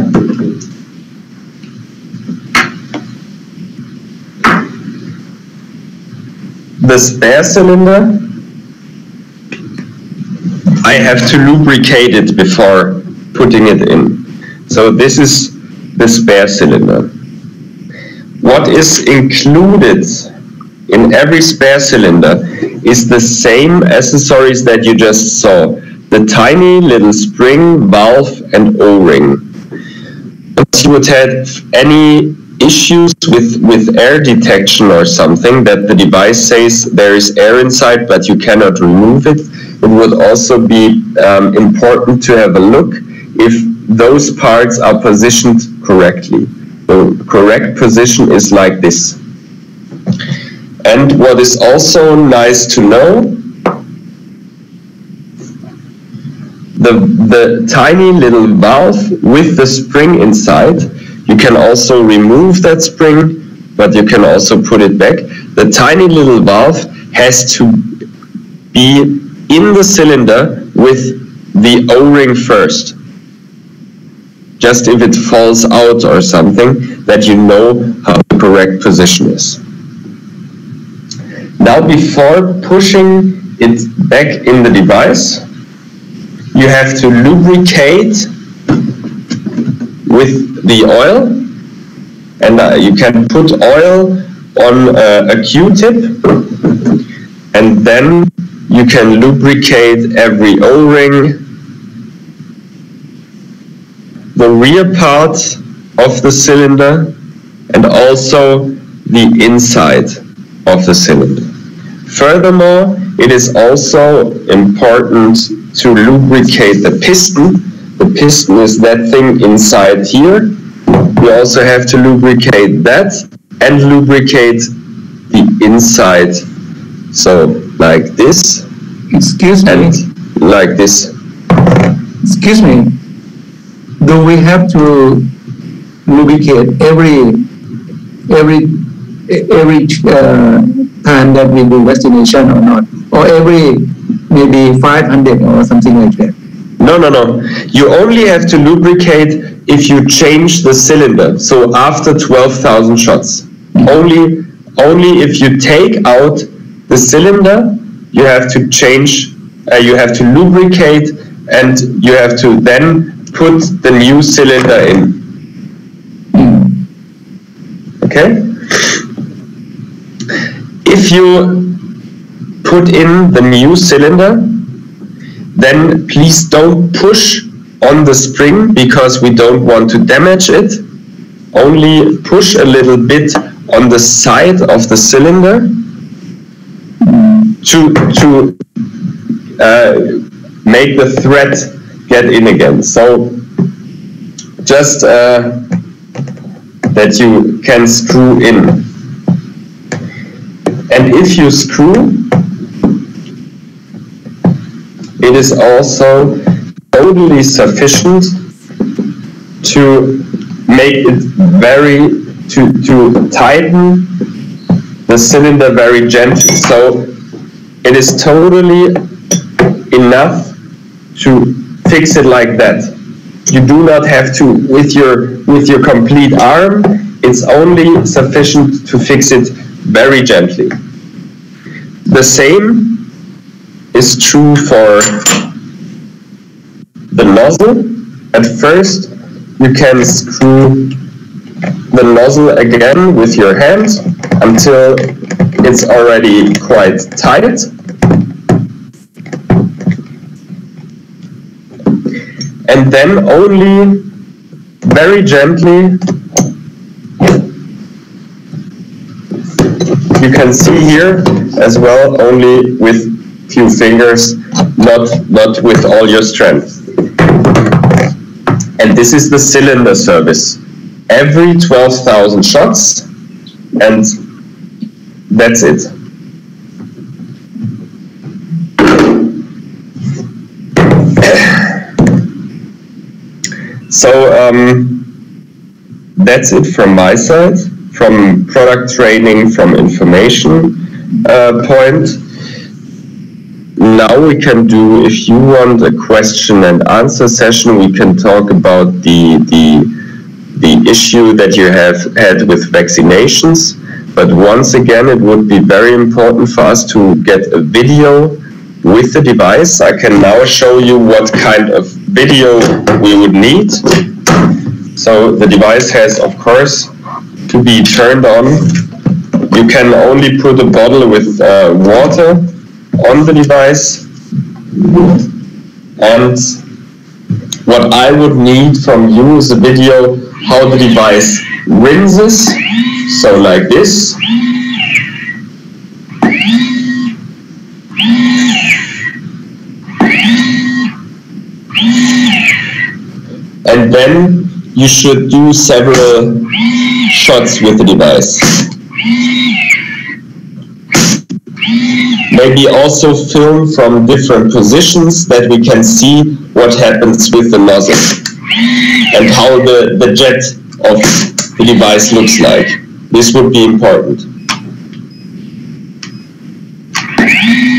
the spare cylinder, I have to lubricate it before putting it in. So this is the spare cylinder. What is included in every spare cylinder is the same accessories that you just saw. The tiny little spring, valve, and O-ring. If you would have any issues with air detection or something, that the device says there is air inside but you cannot remove it, it would also be important to have a look if those parts are positioned correctly. The correct position is like this. And what is also nice to know, the tiny little valve with the spring inside, you can also remove that spring, but you can also put it back. The tiny little valve has to be in the cylinder with the O-ring first. Just if it falls out or something, that you know how the correct position is. Now before pushing it back in the device, you have to lubricate with the oil, and you can put oil on a Q-tip, and then you can lubricate every O-ring, the rear part of the cylinder, and also the inside of the cylinder. Furthermore, it is also important to lubricate the piston. The piston is that thing inside here. You also have to lubricate that and lubricate the inside. So like this. Excuse me. And like this. Excuse me. Do we have to lubricate every time that we do vaccination or not? Or every maybe 500 or something like that? No. You only have to lubricate if you change the cylinder. So after 12,000 shots. Only if you take out the cylinder, you have to change, you have to lubricate, and you have to then put the new cylinder in. Okay? if you put in the new cylinder, then please don't push on the spring because we don't want to damage it. Only push a little bit on the side of the cylinder to make the thread get in again. So just that you can screw in. And if you screw, it is also totally sufficient to make it to tighten the cylinder very gently. So it is totally enough to fix it like that. You do not have to with your complete arm. It's only sufficient to fix it very gently. The same is true for the nozzle. At first, you can screw the nozzle again with your hand until it's already quite tight. And then only very gently, you can see here as well, only with few fingers, not with all your strength. And this is the cylinder service. Every 12,000 shots, and that's it. So that's it from my side, from product training, from information point. Now we can do, if you want a question and answer session, we can talk about the issue that you have had with vaccinations. But once again, it would be very important for us to get a video with the device. I can now show you what kind of video we would need. So the device has, of course, to be turned on. You can only put a bottle with water on the device. And what I would need from you is a video how the device rinses. So like this. And then you should do several shots with the device. Maybe also film from different positions that we can see what happens with the nozzle and how the jet of the device looks like. This would be important.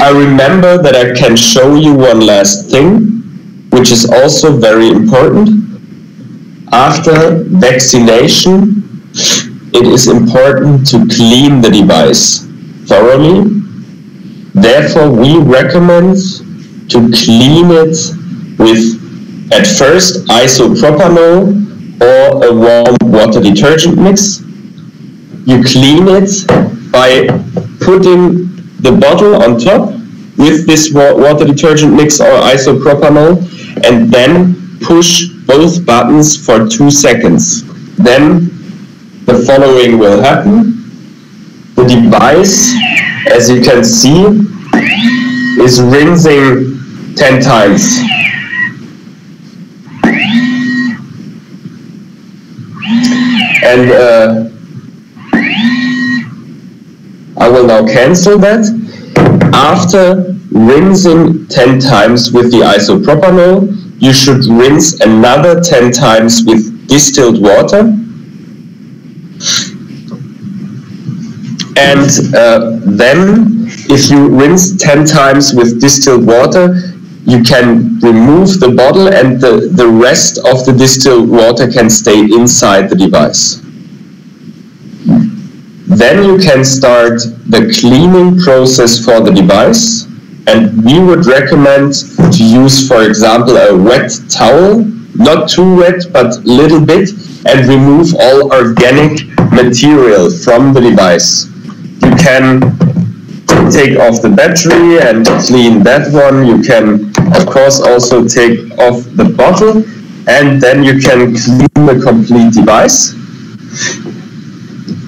I remember that I can show you one last thing, which is also very important. After vaccination, it is important to clean the device thoroughly. Therefore, we recommend to clean it with, at first, isopropanol or a warm water detergent mix. You clean it by putting the bottle on top with this water detergent mix or isopropanol, and then push both buttons for 2 seconds. Then the following will happen. The device, as you can see, is rinsing 10 times. And I will now cancel that. After rinsing 10 times with the isopropanol, you should rinse another 10 times with distilled water. And then, if you rinse 10 times with distilled water, you can remove the bottle and the rest of the distilled water can stay inside the device. Then you can start the cleaning process for the device, and we would recommend to use, for example, a wet towel, not too wet, but a little bit, and remove all organic material from the device. You can take off the battery and clean that one. You can, of course, also take off the bottle, and then you can clean the complete device.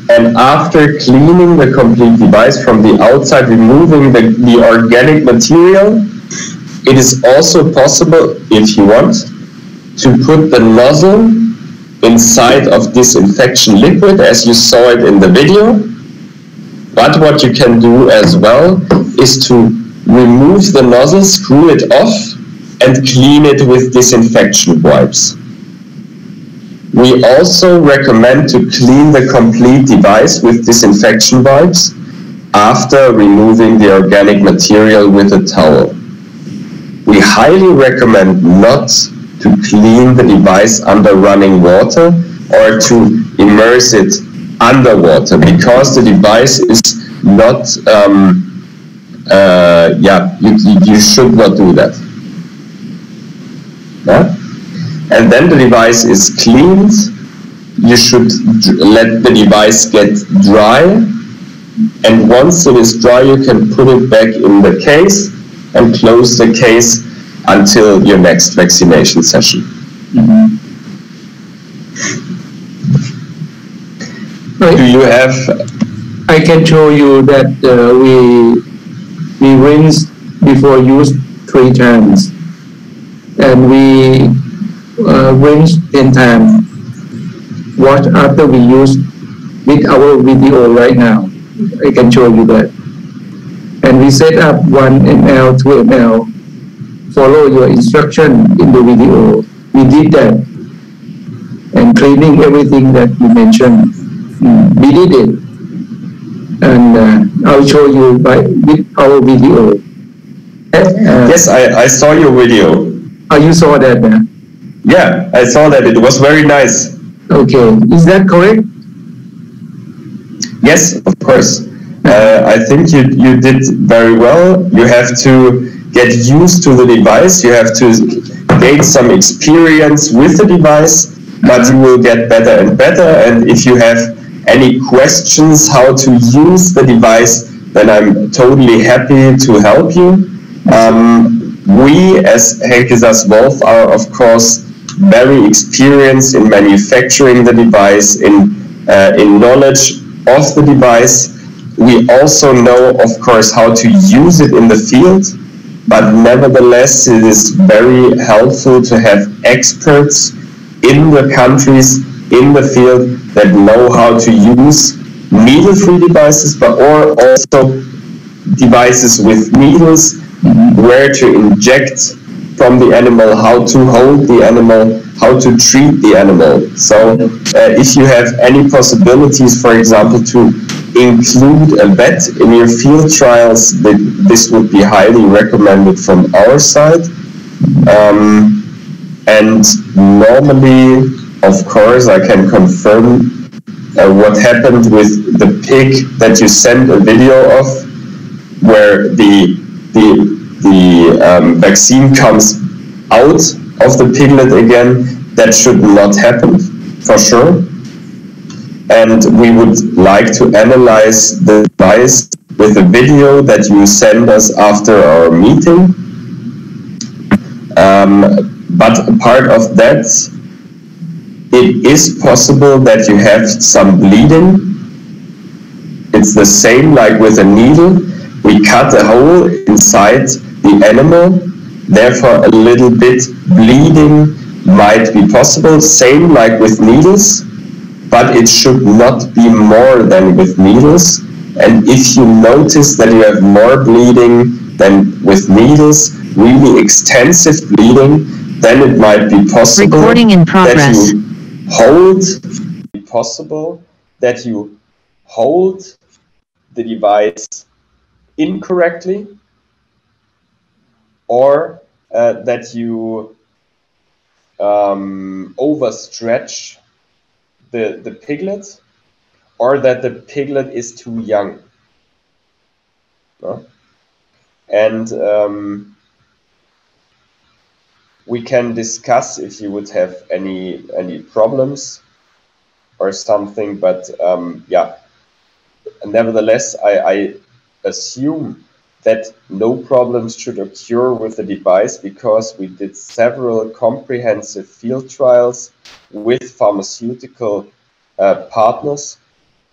And after cleaning the complete device from the outside, removing the organic material, it is also possible, if you want, to put the nozzle inside of disinfection liquid, as you saw it in the video. But what you can do as well is to remove the nozzle, screw it off, and clean it with disinfection wipes. We also recommend to clean the complete device with disinfection wipes after removing the organic material with a towel. We highly recommend not to clean the device under running water or to immerse it underwater, because the device is not, you should not do that. Yeah? And then the device is cleaned. You should let the device get dry, and once it is dry, you can put it back in the case and close the case until your next vaccination session. Mm-hmm. Do you have? I can show you that we rinse before use 3 times, and we rinse 10 times. Wash after we use with our video right now. I can show you that. And we set up 1 ml, 2 ml. Follow your instruction in the video. We did that. And cleaning everything that you mentioned. We did it. And I'll show you with our video. Yes, I saw your video. Oh, you saw that? Yeah, I saw that. It was very nice. Okay, is that correct? Yes, of course. I think you did very well. You have to get used to the device. You have to gain some experience with the device, but you will get better and better. And if you have any questions how to use the device, then I'm totally happy to help you. We as Henkesas Wolf are, of course, very experienced in manufacturing the device, in knowledge of the device. We also know, of course, how to use it in the field, but nevertheless, it is very helpful to have experts in the countries, in the field, that know how to use needle-free devices, but or also devices with needles, where to inject from the animal, how to hold the animal, how to treat the animal. So if you have any possibilities, for example, to include a vet in your field trials, this would be highly recommended from our side. And normally, of course, I can confirm what happened with the pig that you sent a video of, where the vaccine comes out of the piglet again. That should not happen, for sure. And we would like to analyze the device with a video that you send us after our meeting. But apart of that, it is possible that you have some bleeding. It's the same like with a needle. We cut a hole inside the animal, therefore a little bit bleeding might be possible, same like with needles, but it should not be more than with needles. And if you notice that you have more bleeding than with needles, really extensive bleeding, then it might be possible Recording in progress. that you hold the device incorrectly, or that you overstretch the piglet, or that the piglet is too young. No? And we can discuss if you would have any problems or something, but yeah, nevertheless, assume that no problems should occur with the device because we did several comprehensive field trials with pharmaceutical partners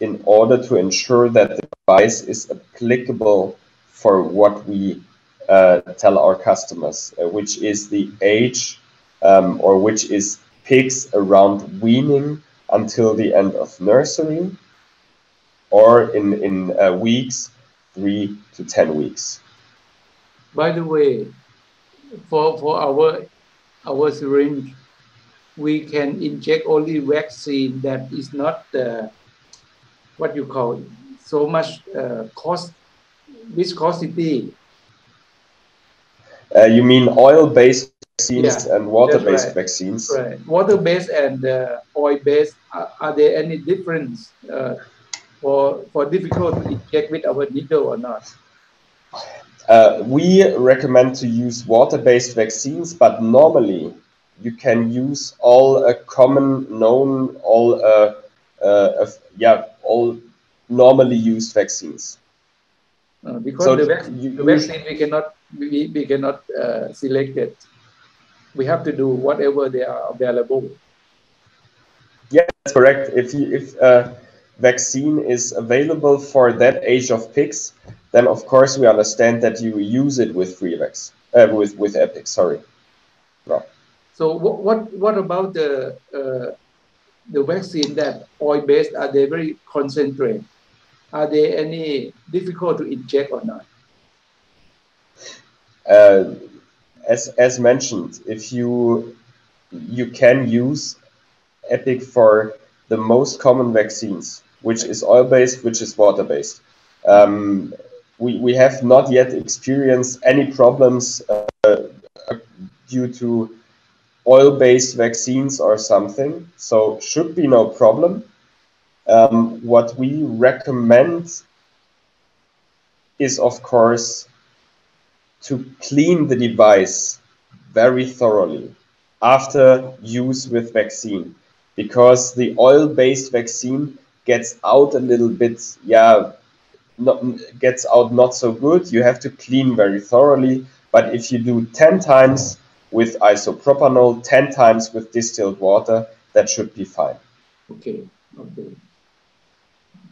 in order to ensure that the device is applicable for what we tell our customers, which is the age or which is pigs around weaning until the end of nursery, or in weeks 3 to 10 weeks. By the way, for our syringe, we can inject only vaccine that is not what you call so much viscosity. You mean oil-based vaccines and water-based vaccines? Right. Water-based and oil-based. Are there any difference for difficult to inject with our needle or not? We recommend to use water-based vaccines, but normally you can use all common known, all normally used vaccines. Because so the vaccine we cannot select it. We have to do whatever they are available. Yeah, that's correct. If vaccine is available for that age of pigs, then of course we understand that you use it with Freevax, with Epig. Sorry. No. So what about the vaccine that oil-based? Are they very concentrated? Are there any difficult to inject or not? As mentioned, if you can use Epig for the most common vaccines, which is oil-based, which is water-based. We have not yet experienced any problems due to oil-based vaccines or something, so should be no problem. What we recommend is, of course, to clean the device very thoroughly after use with vaccine, because the oil-based vaccine gets out a little bit, gets out not so good. You have to clean very thoroughly, but if you do 10 times with isopropanol, 10 times with distilled water, that should be fine. Okay.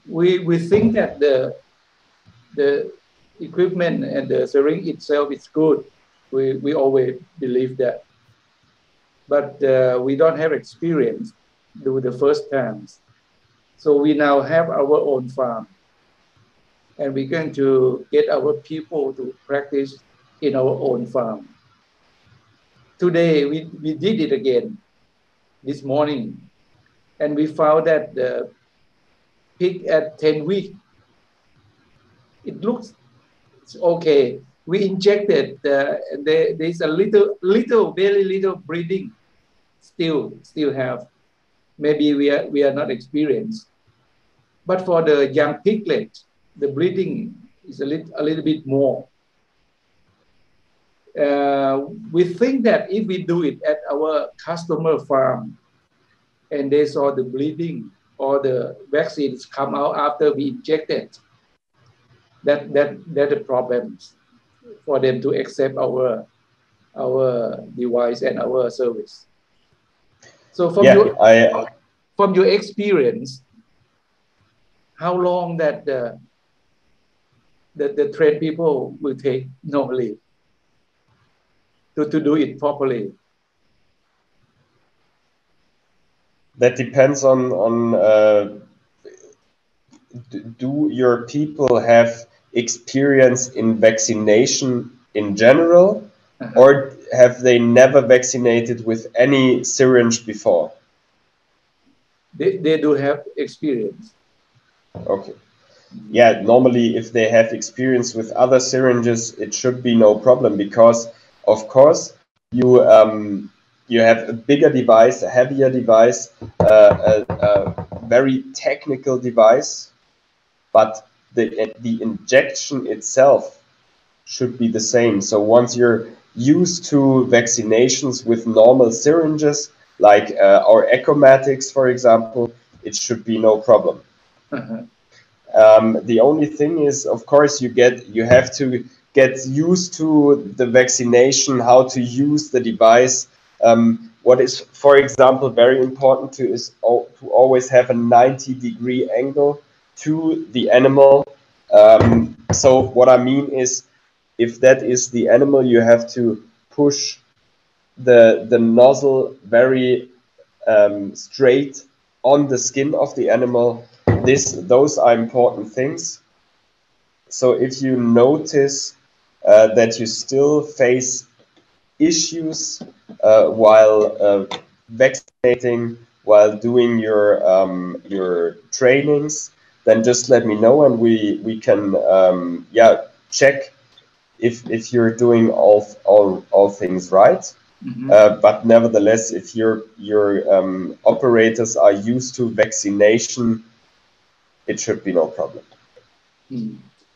We think that the equipment and the syringe itself is good. We always believe that, but we don't have experience do the first times. So we now have our own farm, and we're going to get our people to practice in our own farm. Today we did it again this morning, and we found that the pig at 10 weeks, it looks okay. We injected, there's a very little bleeding still have. Maybe we are not experienced. But for the young piglet, the bleeding is a little bit more. We think that if we do it at our customer farm and they saw the bleeding or the vaccines come out after we injected, that the problems for them to accept our device and our service. So from your experience, how long that the trained people will take normally to do it properly? That depends on do your people have experience in vaccination in general, or have they never vaccinated with any syringe before? They do have experience. Okay. Yeah, normally if they have experience with other syringes, it should be no problem, because of course you have a bigger device, a heavier device, a very technical device, but the injection itself should be the same. So once you're used to vaccinations with normal syringes, like our Ecomatics, for example, it should be no problem. The only thing is, of course, you have to get used to the vaccination, how to use the device. What is, for example, very important is to always have a 90-degree angle to the animal. So what I mean is, if that is the animal, you have to push the nozzle very straight on the skin of the animal. Those are important things. So if you notice that you still face issues while vaccinating, while doing your trainings, then just let me know, and we can check if you're doing all things right. But nevertheless, if your operators are used to vaccination, it should be no problem.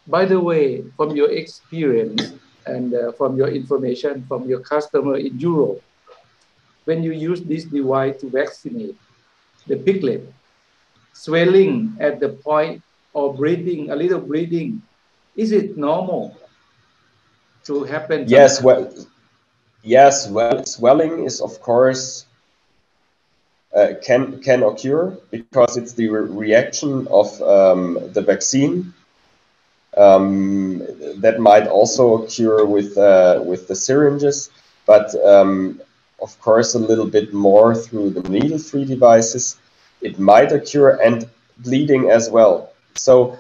By the way, from your experience and from your information from your customer in Europe, when you use this device to vaccinate the piglet, swelling at the point or bleeding, a little bleeding, is it normal to happen? Yes, swelling is, of course, can occur because it's the reaction of the vaccine. That might also occur with the syringes, but of course a little bit more through the needle-free devices. It might occur, and bleeding as well. So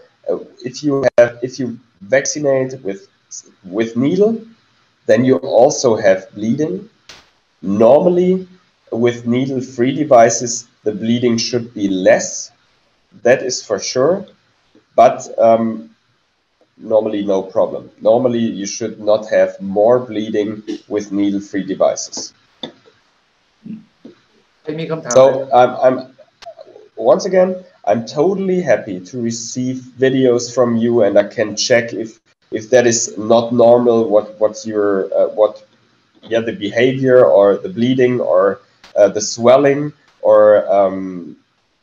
if you vaccinate with needle, then you also have bleeding. Normally, with needle-free devices, the bleeding should be less. That is for sure, but normally no problem. Normally, you should not have more bleeding with needle-free devices. So once again, I'm totally happy to receive videos from you, and I can check if that is not normal. What's your the behavior or the bleeding or the swelling or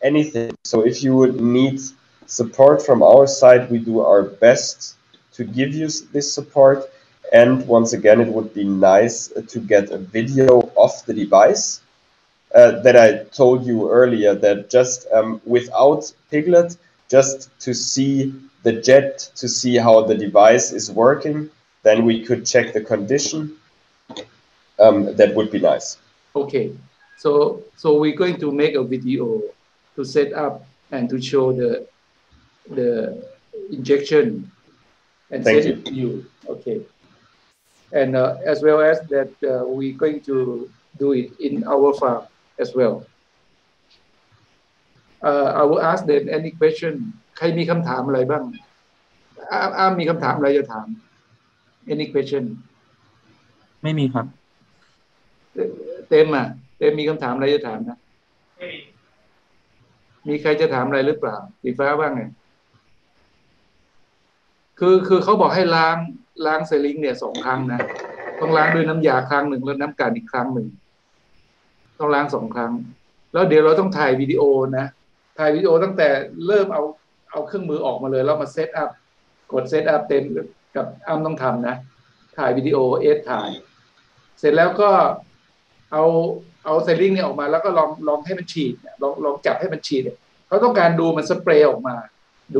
anything. So if you would need support from our side, we do our best to give you this support. And once again, it would be nice to get a video of the device that I told you earlier, that just without piglet, just to see the jet, to see how the device is working, then we could check the condition. That would be nice. Okay, so we're going to make a video to set up and to show the injection and send it to you. Okay, and as well as that, we're going to do it in our farm as well. I will ask them any question. ใครมีคำถามอะไรบ้างมีคำถามอะไรจะถาม Any question ไม่มีครับเต็มมีคำถามอะไรจะถามนะมีใครจะถามอะไรหรือเปล่าสีฟ้าบ้างไงคือเขาบอกให้ล้างเซลิงเนี่ย2 ครั้งนะต้องล้างด้วยน้ำยาครั้งหนึ่งแล้วน้ำกันอีกครั้งหนึ่งต้องล้าง2 ครั้งแล้วเดี๋ยวเราต้องถ่ายวิดีโอนะถ่ายวิดีโอตั้งแต่เริ่มเอาเครื่องมือออกมาเลยแล้วมาเซตอัพกดเซตอัพเต็มกับต้องทำนะถ่ายวิดีโอถ่ายเสร็จแล้วก็เอาเซลิงเนี่ยออกมาแล้วก็ลองให้มันฉีดลองจับให้มันฉีดเขาต้องการดูมันสเปรย์ออกมาดู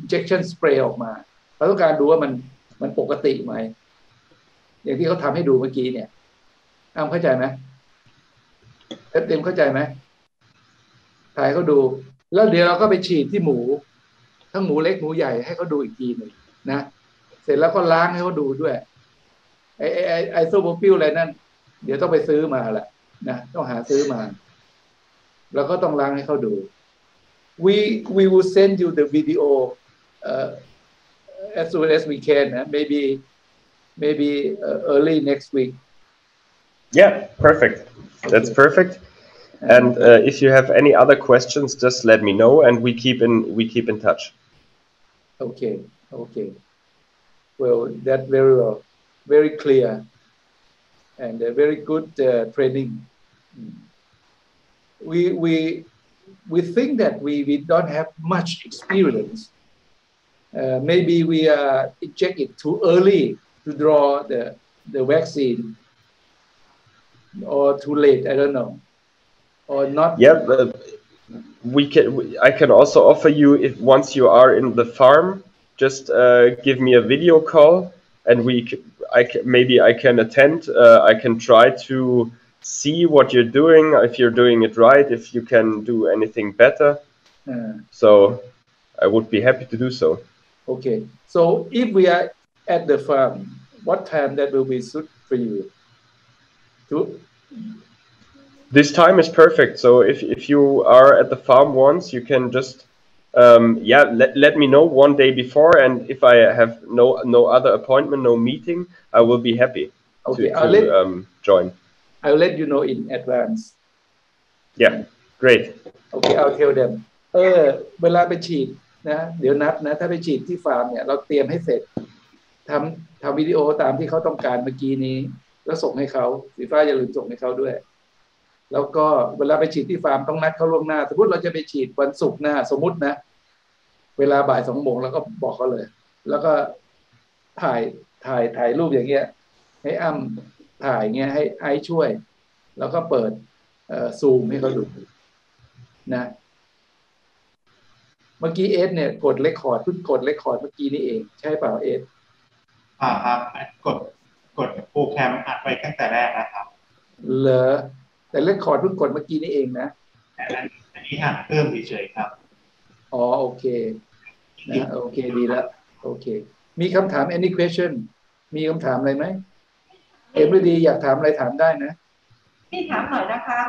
injection spray ออกมาเขาต้องการดูว่ามันปกติไหมอย่างที่เขาทำให้ดูเมื่อกี้เนี่ยเข้าใจไหมเต็มเข้าใจไหมถ่ายเขาดูแล้วเดี๋ยวเราก็ไปฉีดที่หมูทั้งหมูเล็กหมูใหญ่ให้เขาดูอีกทีหนึ่งนะเสร็จแล้วก็ล้างให้เขาดูด้วยไอโซโปรพิลอะไรนั่นเดี๋ยวต้องไปซื้อมาแหละนะต้องหาซื้อมาแล้วก็ต้องล้างให้เขาดู we will send you the video as soon as we can maybe early next week. Yeah, perfect. That's perfect. And if you have any other questions, just let me know, and we keep in touch. Okay. Well, that very well, very clear, and very good training. we think that we don't have much experience. Maybe we inject it too early to draw the vaccine, or too late. I don't know, or not. Yeah, I can also offer you, if once you are in the farm, just give me a video call, and maybe I can attend. I can try to see what you're doing, if you're doing it right, if you can do anything better. So I would be happy to do so. Okay. So if we are at the farm, what time that will be suit for you? This time is perfect. So if you are at the farm once, you can just let me know one day before, and if I have no other appointment, no meeting, I will be happy to join. I'll let you know in advance. Yeah, great. Okay, I'll tell them. เวลาไปฉีดนะเดี๋ยวนัดนะถ้าไปฉีดที่ฟาร์มเนี่ยเราเตรียมให้เสร็จทำวิดีโอตามที่เขาต้องการเมื่อกี้นี้แล้วส่งให้เขาสีฟ้าอย่าลืมส่งให้เขาด้วยแล้วก็เวลาไปฉีดที่ฟาร์มต้องนัดเขาล่วงหน้าสมมติเราจะไปฉีดวันศุกร์หน้าสมมตินะเวลาบ่าย2 โมงแล้วก็บอกเขาเลยแล้วก็ถ่ายรูปอย่างเงี้ยให้อ้ำถ่ายเงี้ยให้ไอช่วยแล้วก็เปิดซูมให้เขาดูนะเมื่อกี้เอสเนี่ยกดเรคคอร์ดเพิ่งกดเรคคอร์ดเมื่อกี้นี่เองใช่เปล่าเอสครับกดโปรแกรมอัดไว้ตั้งแต่แรกนะครับเหรอแต่เรคคอร์ดเพิ่งกดเมื่อกี้นี่เองนะอันนี้อัดเพิ่มเฉยๆครับอ๋อโอเคนะโอเคดีแล้วโอเคมีคำถาม any question มีคำถามอะไรไหมเอ็มดีอยากถามอะไรถามได้นะพี่ถามหน่อยนะคะ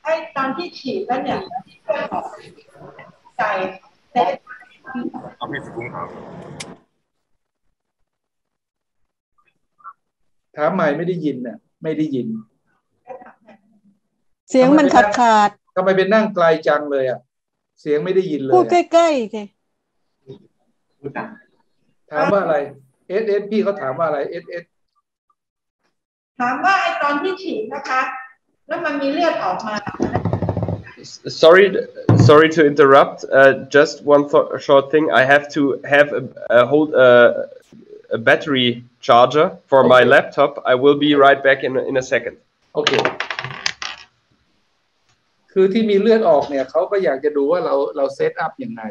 ไอ้ตอนที่ฉีดแล้วเนี่ยใจเอาพี่สุภุงครับถามใหม่ไม่ได้ยินน่ะไม่ได้ยินเสียงมันขาดทำไมเป็นนั่งไกลจังเลยอ่ะเสียงไม่ได้ยินเลยพูดใกล้ๆสิถามว่าอะไรเอสพี่เขาถามว่าอะไรเอสถามว่าไอ้ตอนที่ฉีดนะคะแล้วมันมีเลือดออกมาSorry to interrupt. Just one short thing. I have to have a battery charger for my laptop. I will be right back in a second. Okay. คือที่มีเลือดออกเนี่ยเขาก็อยากจะดูว่าเราเซตอัพยังไง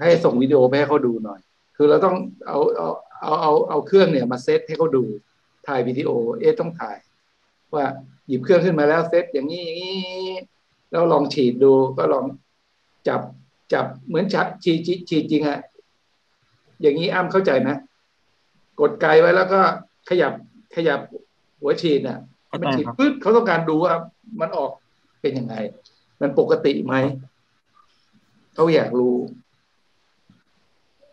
ให้ส่งวิดีโอไปให้เขาดูหน่อยคือเราต้องเอาเครื่องเนี่ยมาเซตให้เขาดูถ่ายวิดีโอต้องถ่ายว่าหยิบเครื่องขึ้นมาแล้วเซตอย่างนี้แล้วลองฉีดดูก็ลองจับเหมือนฉีดจริงอะอย่างนี้อ้ำเข้าใจไหมกดไกไว้แล้วก็ขยับหัวฉีดน่ะมันฉีดปึ๊บเขาต้องการดูว่ามันออกเป็นยังไงมันปกติไหมเขาอยากรู้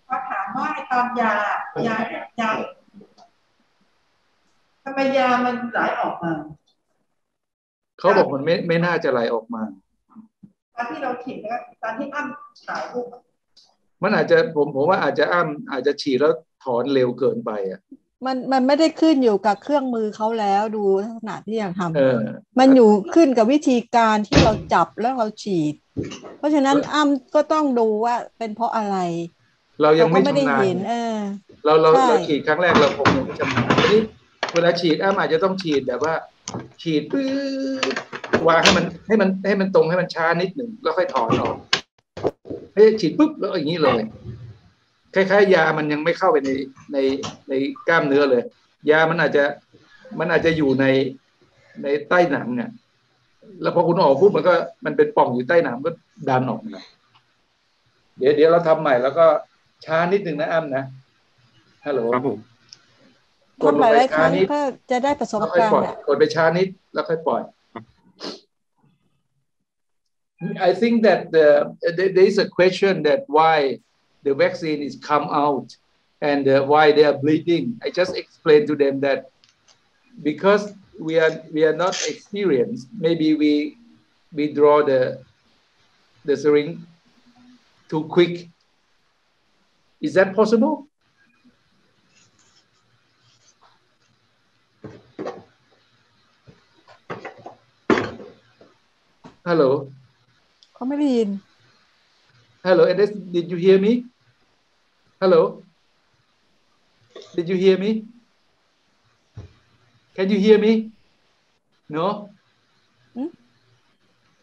เขาถามว่าตอนยาทำไมยามันไหลออกมาเขาบอกมันไม่น่าจะไหลออกมาตอนที่เราฉีดแล้วตอนที่อ้ำถ่ายรูปมันอาจจะผมว่าอาจจะฉีดแล้วถอนเร็วเกินไปอ่ะมันไม่ได้ขึ้นอยู่กับเครื่องมือเขาแล้วดูลักษณะที่อย่างทำมันอยู่ขึ้นกับวิธีการที่เราจับแล้วเราฉีดเพราะฉะนั้นอ้ำก็ต้องดูว่าเป็นเพราะอะไรเรายังไม่ได้เห็นเราฉีดครั้งแรกเราคงยังไม่ชำนาญทีนี้เวลาฉีดอ้ำอาจจะต้องฉีดแบบว่าฉีดปื๊บวางให้มันตรงให้มันช้านิดหนึ่งแล้วค่อยถอนออกให้ฉีดปุ๊บแล้วอย่างนี้เลยคล้ายๆยามันยังไม่เข้าไปในกล้ามเนื้อเลยยามันอาจจะอยู่ในใต้หนังเนี่ยแล้วพอคุณออกปุ๊บมันเป็นป่องอยู่ใต้หนังก็ดันออกนะเดี๋ยวเราทำใหม่แล้วก็ช้านิดนึงนะอ้ำนะฮัลโหลครับผมกดไปช้านิดเพื่อจะได้ประสบการณ์กดไปช้านิดแล้วค่อยปล่อย I think that there is a question that why the vaccine is come out and why they are bleeding. I just explained to them that because we are not experienced, maybe we draw the syringe too quick. Is that possible? Hello. เขาไม่ได้ยิน Hello, did you hear me? Hello, did you hear me? Can you hear me? No.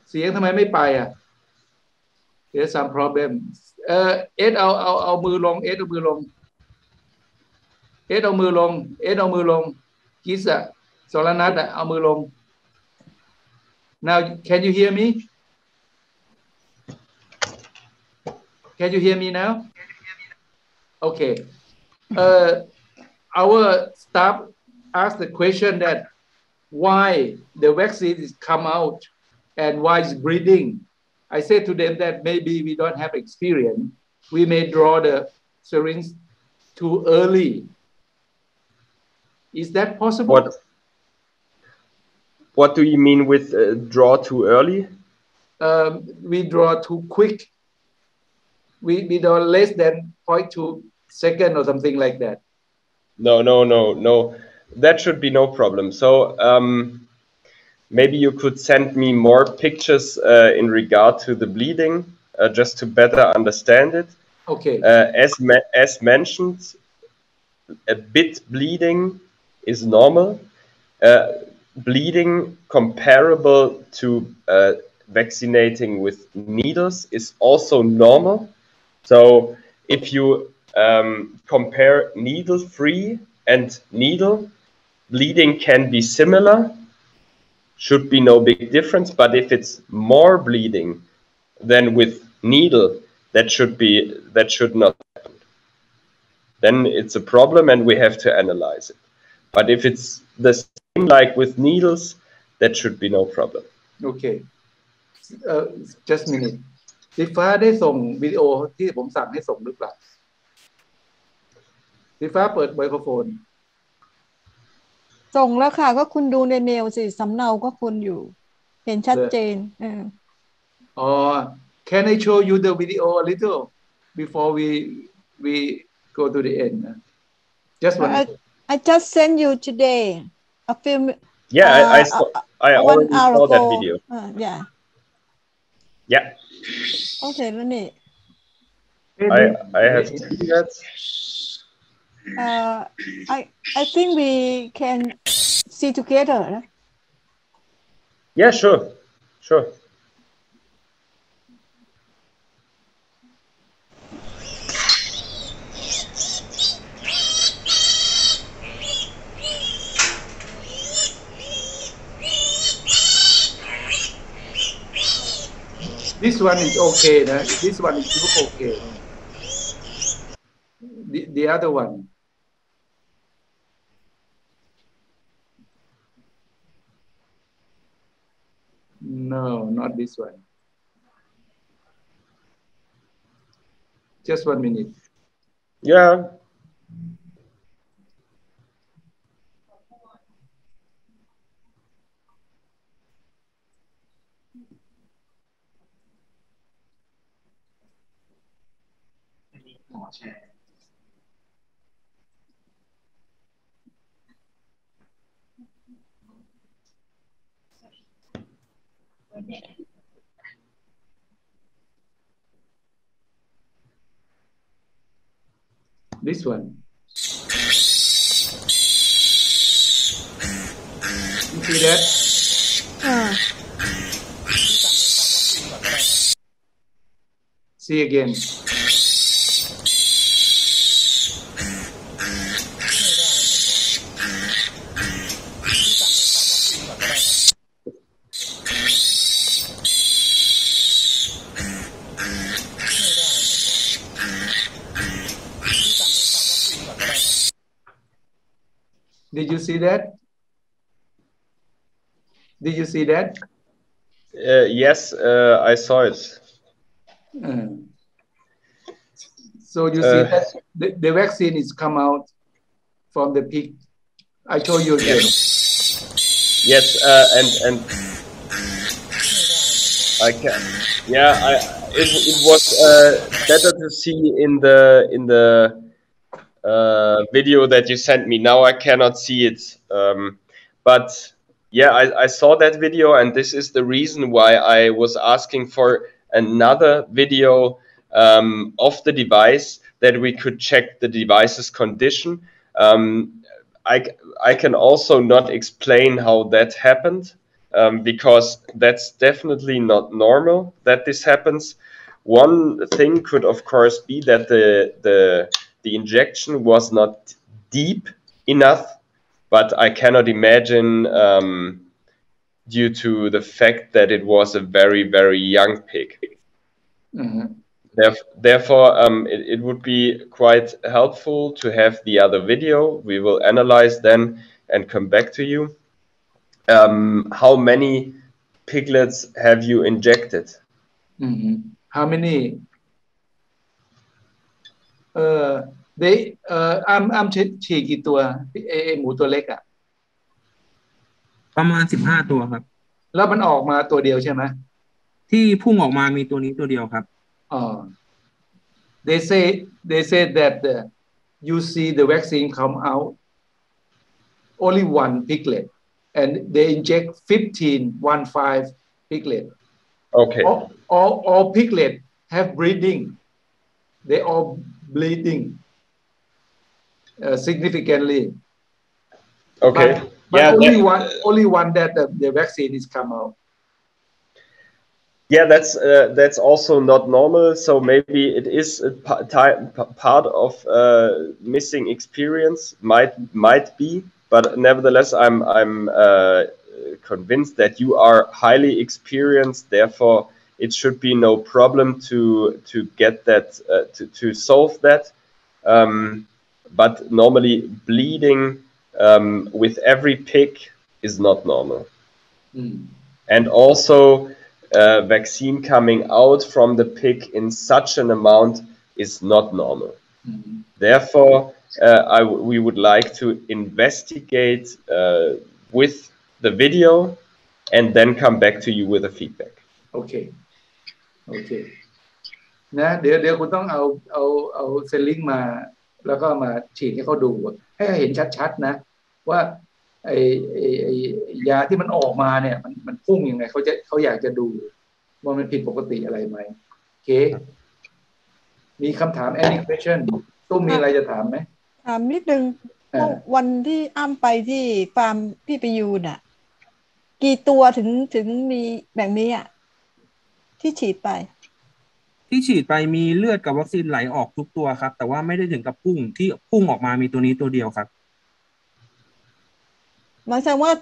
เสียงทำไมไม่ไปอ่ะ There's some problem. เอ็ดเอามือลงเอ็ดเอามือลงเอ็ดเอามือลงเอ็ดเอามือลงกิสอะสรนัทอะเอามือลง Now can you hear me? Can you hear me now? Okay. Our staff asked the question that why the vaccine is come out and why is bleeding. I said to them that maybe we don't have experience. We may draw the syringe too early. Is that possible? What do you mean with draw too early? We draw too quick. We draw less than 0.2 second or something like that. No. That should be no problem. So maybe you could send me more pictures in regard to the bleeding, just to better understand it. Okay. As mentioned, a bit bleeding is normal. Bleeding comparable to vaccinating with needles is also normal. So if you compare needle-free and needle, bleeding can be similar, should be no big difference. But if it's more bleeding than with needle, that should not happen. Then it's a problem and we have to analyze it. But if it's the same like with needles, that should be no problem. Okay. Just a minute. สีฟ้าได้ส่งวิดีโอที่ผมสั่งให้ส่งหรือเปล่าสีฟ้าเปิดไมโครโฟนส่งแล้วค่ะก็คุณดูในเมลสิสำเนาก็คุณอยู่เห็นชัดเจนCan I show you the video a little before we go to the end? Just one. I just sent you today a film. Yeah, I already saw that video. Yeah. Okay, let me. I have seen that. I think we can see together. Yeah, sure. This one is okay, nah? This one is okay. The other one. No, not this one. Just 1 minute. Yeah. This one. You see that? See again. Did you see that? Did you see that? Yes, I saw it. So you see that the vaccine is come out from the pig. I told you again. Yes, and I can. Yeah, it was better to see in the video that you sent me. Now I cannot see it, but yeah, I saw that video, and this is the reason why I was asking for another video of the device that we could check the device's condition. I can also not explain how that happened because that's definitely not normal that this happens. One thing could of course be that the injection was not deep enough, but I cannot imagine due to the fact that it was a very, very young pig. Mm-hmm. Therefore, it would be quite helpful to have the other video. We will analyze then and come back to you. How many piglets have you injected? Mm-hmm. How many? I'm ฉีดกี่ตัวหมูตัวเล็กอ่ะประมาณ15 ตัวครับแล้วมันออกมาตัวเดียวใช่ไหมที่พุ่งออกมามีตัวนี้ตัวเดียวครับThey say that you see the vaccine come out only one piglet and they inject 15 piglet. Okay. All piglet have bleeding. They all bleeding significantly. Okay. But only one that the vaccine is come out. Yeah, that's also not normal. So maybe it is a part of missing experience. Might be, but nevertheless, I'm convinced that you are highly experienced. Therefore, it should be no problem to get that to solve that. But normally, bleeding with every pig is not normal, and also. Vaccine coming out from the pig in such an amount is not normal. Therefore, we would like to investigate with the video and then come back to you with a feedback. Okay. นะเดี๋ยวคุณต้องเอาเซลลิงมาแล้วก็มาฉีดให้เขาดูให้เห็นชัดๆนะว่าไอยาที่มันออกมาเนี่ยมันพุ่งยังไงเขาอยากจะดูว่ามันผิดปกติอะไรไหมโอเคมีคำถาม any question ตุ้มมีอะไรจะถามไหมถามนิดนึงวันที่อ้ำไปที่ฟาร์มพี่ประยูนอ่ะกี่ตัวถึงมีแบบนี้อ่ะที่ฉีดไปมีเลือดกับวัคซีนไหลออกทุกตัวครับแต่ว่าไม่ได้ถึงกับพุ่งที่พุ่งออกมามีตัวนี้ตัวเดียวครับหมายถึงว่า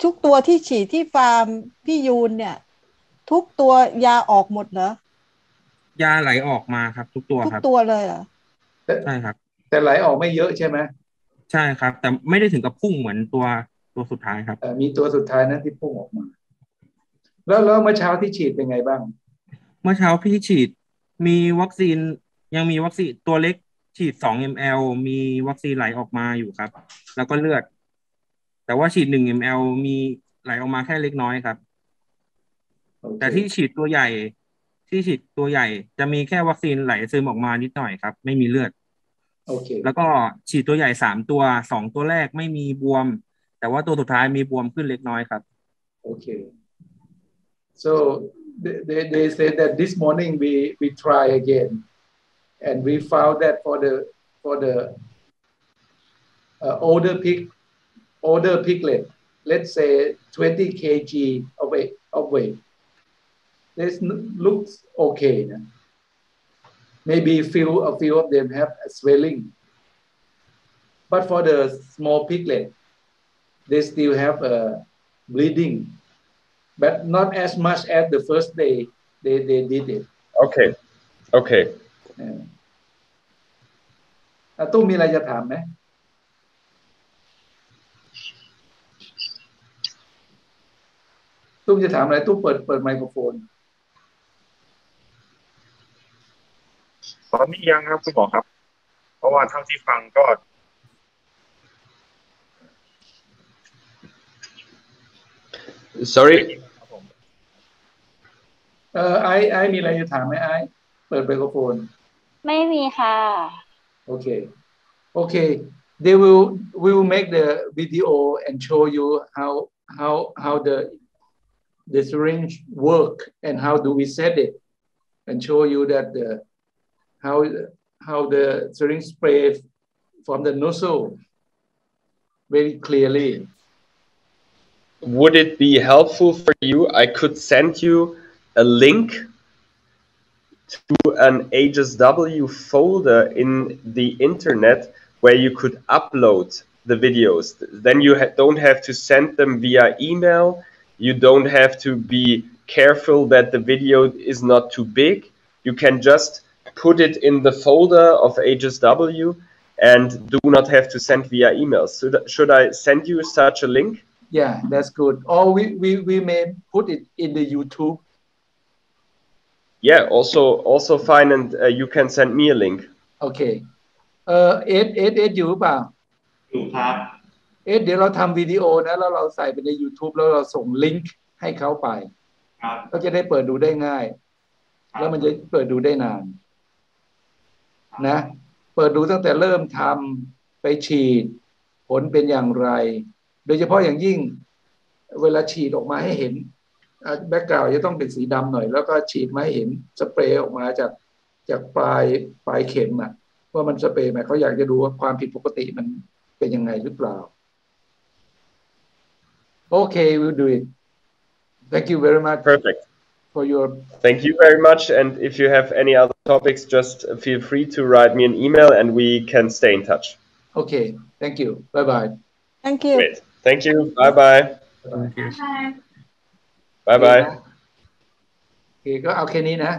ทุกตัวที่ฉีดที่ฟาร์มพี่ยูนเนี่ยทุกตัวยาออกหมดเหรอยาไหลออกมาครับทุกตัวครับทุกตัวเลยเหรอใช่ครับแต่ไหลออกไม่เยอะใช่ไหมใช่ครับแต่ไม่ได้ถึงกับพุ่งเหมือนตัวสุดท้ายครับมีตัวสุดท้ายนั้นที่พุ่งออกมาแล้วเมื่อเช้าที่ฉีดเป็นไงบ้างเมื่อเช้าพี่ฉีดมีวัคซีนยังมีวัคซีนตัวเล็กฉีด2 ml มีวัคซีนไหลออกมาอยู่ครับแล้วก็เลือดแต่ว่าฉีด1 ml มีไหลออกมาแค่เล็กน้อยครับแต่ที่ฉีดตัวใหญ่จะมีแค่วัคซีนไหลซึมออกมานิดหน่อยครับไม่มีเลือดแล้วก็ฉีดตัวใหญ่3ตัว2ตัวแรกไม่มีบวมแต่ว่าตัวสุดท้ายมีบวมขึ้นเล็กน้อยครับโอเค so they said that this morning we try again and we found that for the older piglet let's say 20 kg of weight this looks okay maybe a few of them have swelling but for the small piglet they still have bleeding but not as much as the first day they did it okay ตุ้มมีอะไรจะถามไหมตุ้มจะถามอะไรตุ้มเปิดไมโครโฟนตอนนี้ยังครับคุณหมอครับเพราะว่าเท่าที่ฟังก็ sorry ไอมีอะไรจะถามไหมไอเปิดไมโครโฟนไม่มีค่ะโอเคwe will make the video and show you how the syringe work and how do we set it and show you that how the syringe spray from the nozzle very clearly. Would it be helpful for you? I could send you a link to an HSW folder in the internet where you could upload the videos. Then you don't have to send them via email. You don't have to be careful that the video is not too big. You can just put it in the folder of HSW and do not have to send via email. So should I send you such a link? Yeah, that's good. Or we may put it in the YouTube. Yeah, also fine, and you can send me a link. Okay. อยู่หรือเปล่าอยู่ครับเดี๋ยวเราทำวิดีโอนะแล้วเราใส่ไปใน YouTube แล้วเราส่งลิงก์ให้เขาไปก็จะได้เปิดดูได้ง่ายแล้วมันจะเปิดดูได้นานนะเปิดดูตั้งแต่เริ่มทำไปฉีดผลเป็นอย่างไรโดยเฉพาะอย่างยิ่งเวลาฉีดออกมาให้เห็นแบ็คกราวด์จะต้องเป็นสีดำหน่อยแล้วก็ฉีดมาให้เห็นสเปรย์ออกมาจากปลายเข็มอ่ะว่ามันสเปรย์ไหมเขาอยากจะดูว่าความผิดปกติมันเป็นยังไงหรือเปล่าOkay, we'll do it. Thank you very much. Perfect. For your. Thank you very much. And if you have any other topics, just feel free to write me an email and we can stay in touch. Okay. Thank you. Bye bye. Thank you. Great. Thank you. Bye bye. Thank you. Bye bye. โอเคก็เอาแค่นี้นะ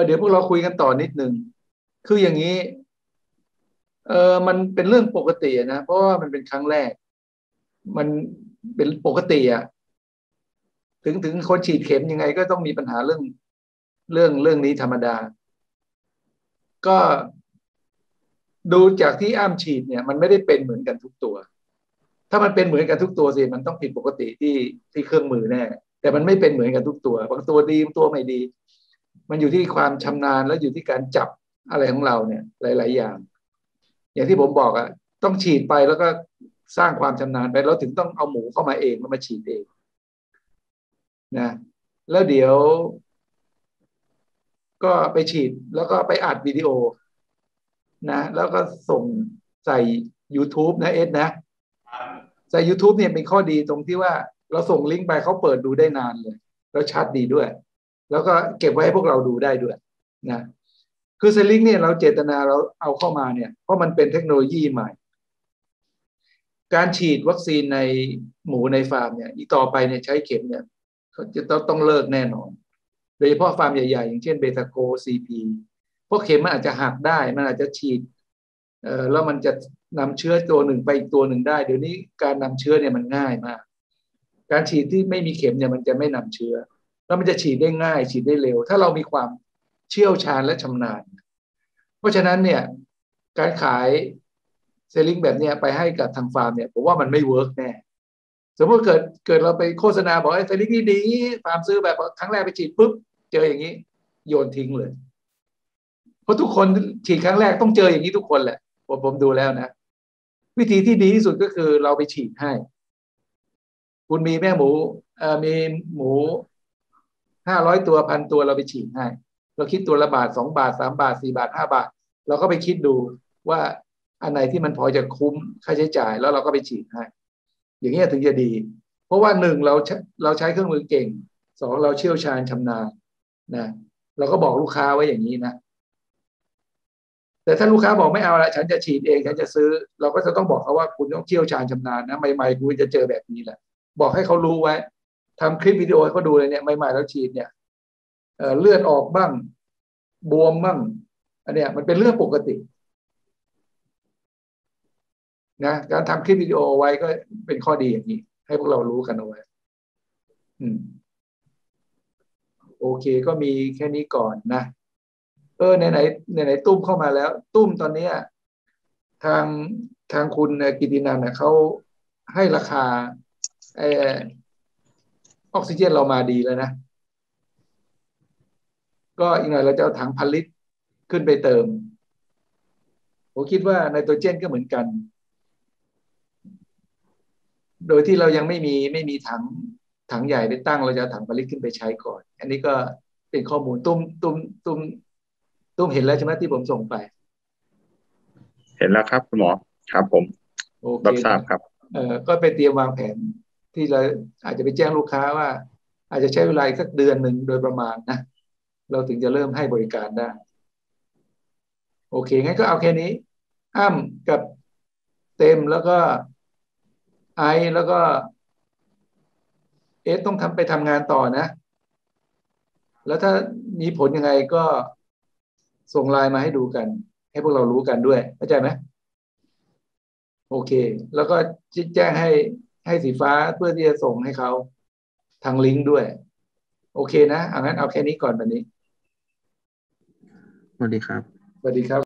เดี๋ยวพวกเราคุยกันต่อนิดนึงคืออย่างนี้มันเป็นเรื่องปกตินะเพราะว่ามันเป็นครั้งแรกมันเป็นปกติอ่ะถึงคนฉีดเข็มยังไงก็ต้องมีปัญหาเรื่องนี้ธรรมดาก็ดูจากที่อ้ำฉีดเนี่ยมันไม่ได้เป็นเหมือนกันทุกตัวถ้ามันเป็นเหมือนกันทุกตัวสิมันต้องผิดปกติที่เครื่องมือแน่แต่มันไม่เป็นเหมือนกันทุกตัวบางตัวดีบางตัวไม่ดีมันอยู่ที่ความชำนาญแล้วอยู่ที่การจับอะไรของเราเนี่ยหลายๆอย่างที่ผมบอกอ่ะต้องฉีดไปแล้วก็สร้างความชำนาญไปแล้วถึงต้องเอาหมูเข้ามาเองแล้วมาฉีดเองนะแล้วเดี๋ยวก็ไปฉีดแล้วก็ไปอัดวิดีโอนะแล้วก็ส่งใส่ YouTube นะนะใส่ YouTube เนี่ยเป็นข้อดีตรงที่ว่าเราส่งลิงก์ไปเขาเปิดดูได้นานเลยแล้วชัดดีด้วยแล้วก็เก็บไว้ให้พวกเราดูได้ด้วยนะคือเซลิงเนี่ยเราเจตนาเราเอาเข้ามาเนี่ยเพราะมันเป็นเทคโนโลยีใหม่การฉีดวัคซีนในหมูในฟาร์มเนี่ยอีกต่อไปเนี่ยใช้เข็มเนี่ยเขาจะต้องเลิกแน่นอนโดยเฉพาะฟาร์มใหญ่ๆอย่างเช่นเบตาโกซีพีเพราะเข็มมันอาจจะหักได้มันอาจจะฉีดแล้วมันจะนำเชื้อตัวหนึ่งไปอีกตัวหนึ่งได้เดี๋ยวนี้การนำเชื้อเนี่ยมันง่ายมากการฉีดที่ไม่มีเข็มเนี่ยมันจะไม่นำเชื้อแล้วมันจะฉีดได้ง่ายฉีดได้เร็วถ้าเรามีความเชี่ยวชาญและชำนาญเพราะฉะนั้นเนี่ยการขายเซลลิงแบบนี้ไปให้กับทางฟาร์มเนี่ยผมว่ามันไม่เวิร์กแน่สมมติเกิดเราไปโฆษณาบอกไอ้เซลลิงนี่ดีฟาร์มซื้อแบบครั้งแรกไปฉีดปุ๊บเจออย่างนี้โยนทิ้งเลยเพราะทุกคนฉีดครั้งแรกต้องเจออย่างนี้ทุกคนแหละผมดูแล้วนะวิธีที่ดีที่สุดก็คือเราไปฉีดให้คุณมีแม่หมูมีหมู500 ตัว1,000 ตัวเราไปฉีดให้เราคิดตัวละบาท2 บาท3 บาท4 บาท5 บาทเราก็ไปคิดดูว่าอันไหนที่มันพอจะคุ้มค่าใช้จ่ายแล้วเราก็ไปฉีดให้อย่างนี้ถึงจะดีเพราะว่า1เราใช้เครื่องมือเก่ง2เราเชี่ยวชาญชำนาญนะเราก็บอกลูกค้าไว้อย่างนี้นะแต่ถ้าลูกค้าบอกไม่เอาละฉันจะฉีดเองฉันจะซื้อเราก็จะต้องบอกเขาว่าคุณต้องเชี่ยวชาญชำนาญนะใหม่ๆคุณจะเจอแบบนี้แหละบอกให้เขารู้ไว้ทำคลิปวิดีโอให้เขาดูเลยเนี่ยใหม่ๆแล้วฉีดเนี่ยเลือดออกบ้างบวมบ้างอันเนี้ยมันเป็นเรื่องปกตินะการทำคลิปวิดีโอไว้ก็เป็นข้อดีอย่างนี้ให้พวกเรารู้กันเอาไว้โอเคก็มีแค่นี้ก่อนนะไหนตุ้มเข้ามาแล้วตุ้มตอนนี้ทางคุณกิตินันท์เขาให้ราคาออกซิเจนเรามาดีแล้วนะก็อีกหน่อยเราจะเอาถัง1,000 ลิตรขึ้นไปเติมผมคิดว่าไนโตรเจนก็เหมือนกันโดยที่เรายังไม่มีถัง ถังใหญ่ได้ตั้งเราจะถังผลิตขึ้นไปใช้ก่อนอันนี้ก็เป็นข้อมูลตุ้มเห็นแล้วใช่ไหมที่ผมส่งไปเห็นแล้วครับคุณหมอครับผมโอเครับทราบครับก็ไปเตรียมวางแผนที่เราอาจจะไปแจ้งลูกค้าว่าอาจจะใช้เวลาสักเดือนหนึ่งโดยประมาณนะเราถึงจะเริ่มให้บริการได้โอเคงั้นก็เอาแค่นี้อ้ำกับเต็มแล้วก็ไอแล้วก็ต้องไปทำงานต่อนะแล้วถ้ามีผลยังไงก็ส่งไลน์มาให้ดูกันให้พวกเรารู้กันด้วยเข้าใจไหมโอเคแล้วก็แจ้งให้สีฟ้าเพื่อที่จะส่งให้เขาทางลิงก์ด้วยโอเคนะงั้นเอาแค่นี้ก่อนวันนี้สวัสดีครับสวัสดีครับ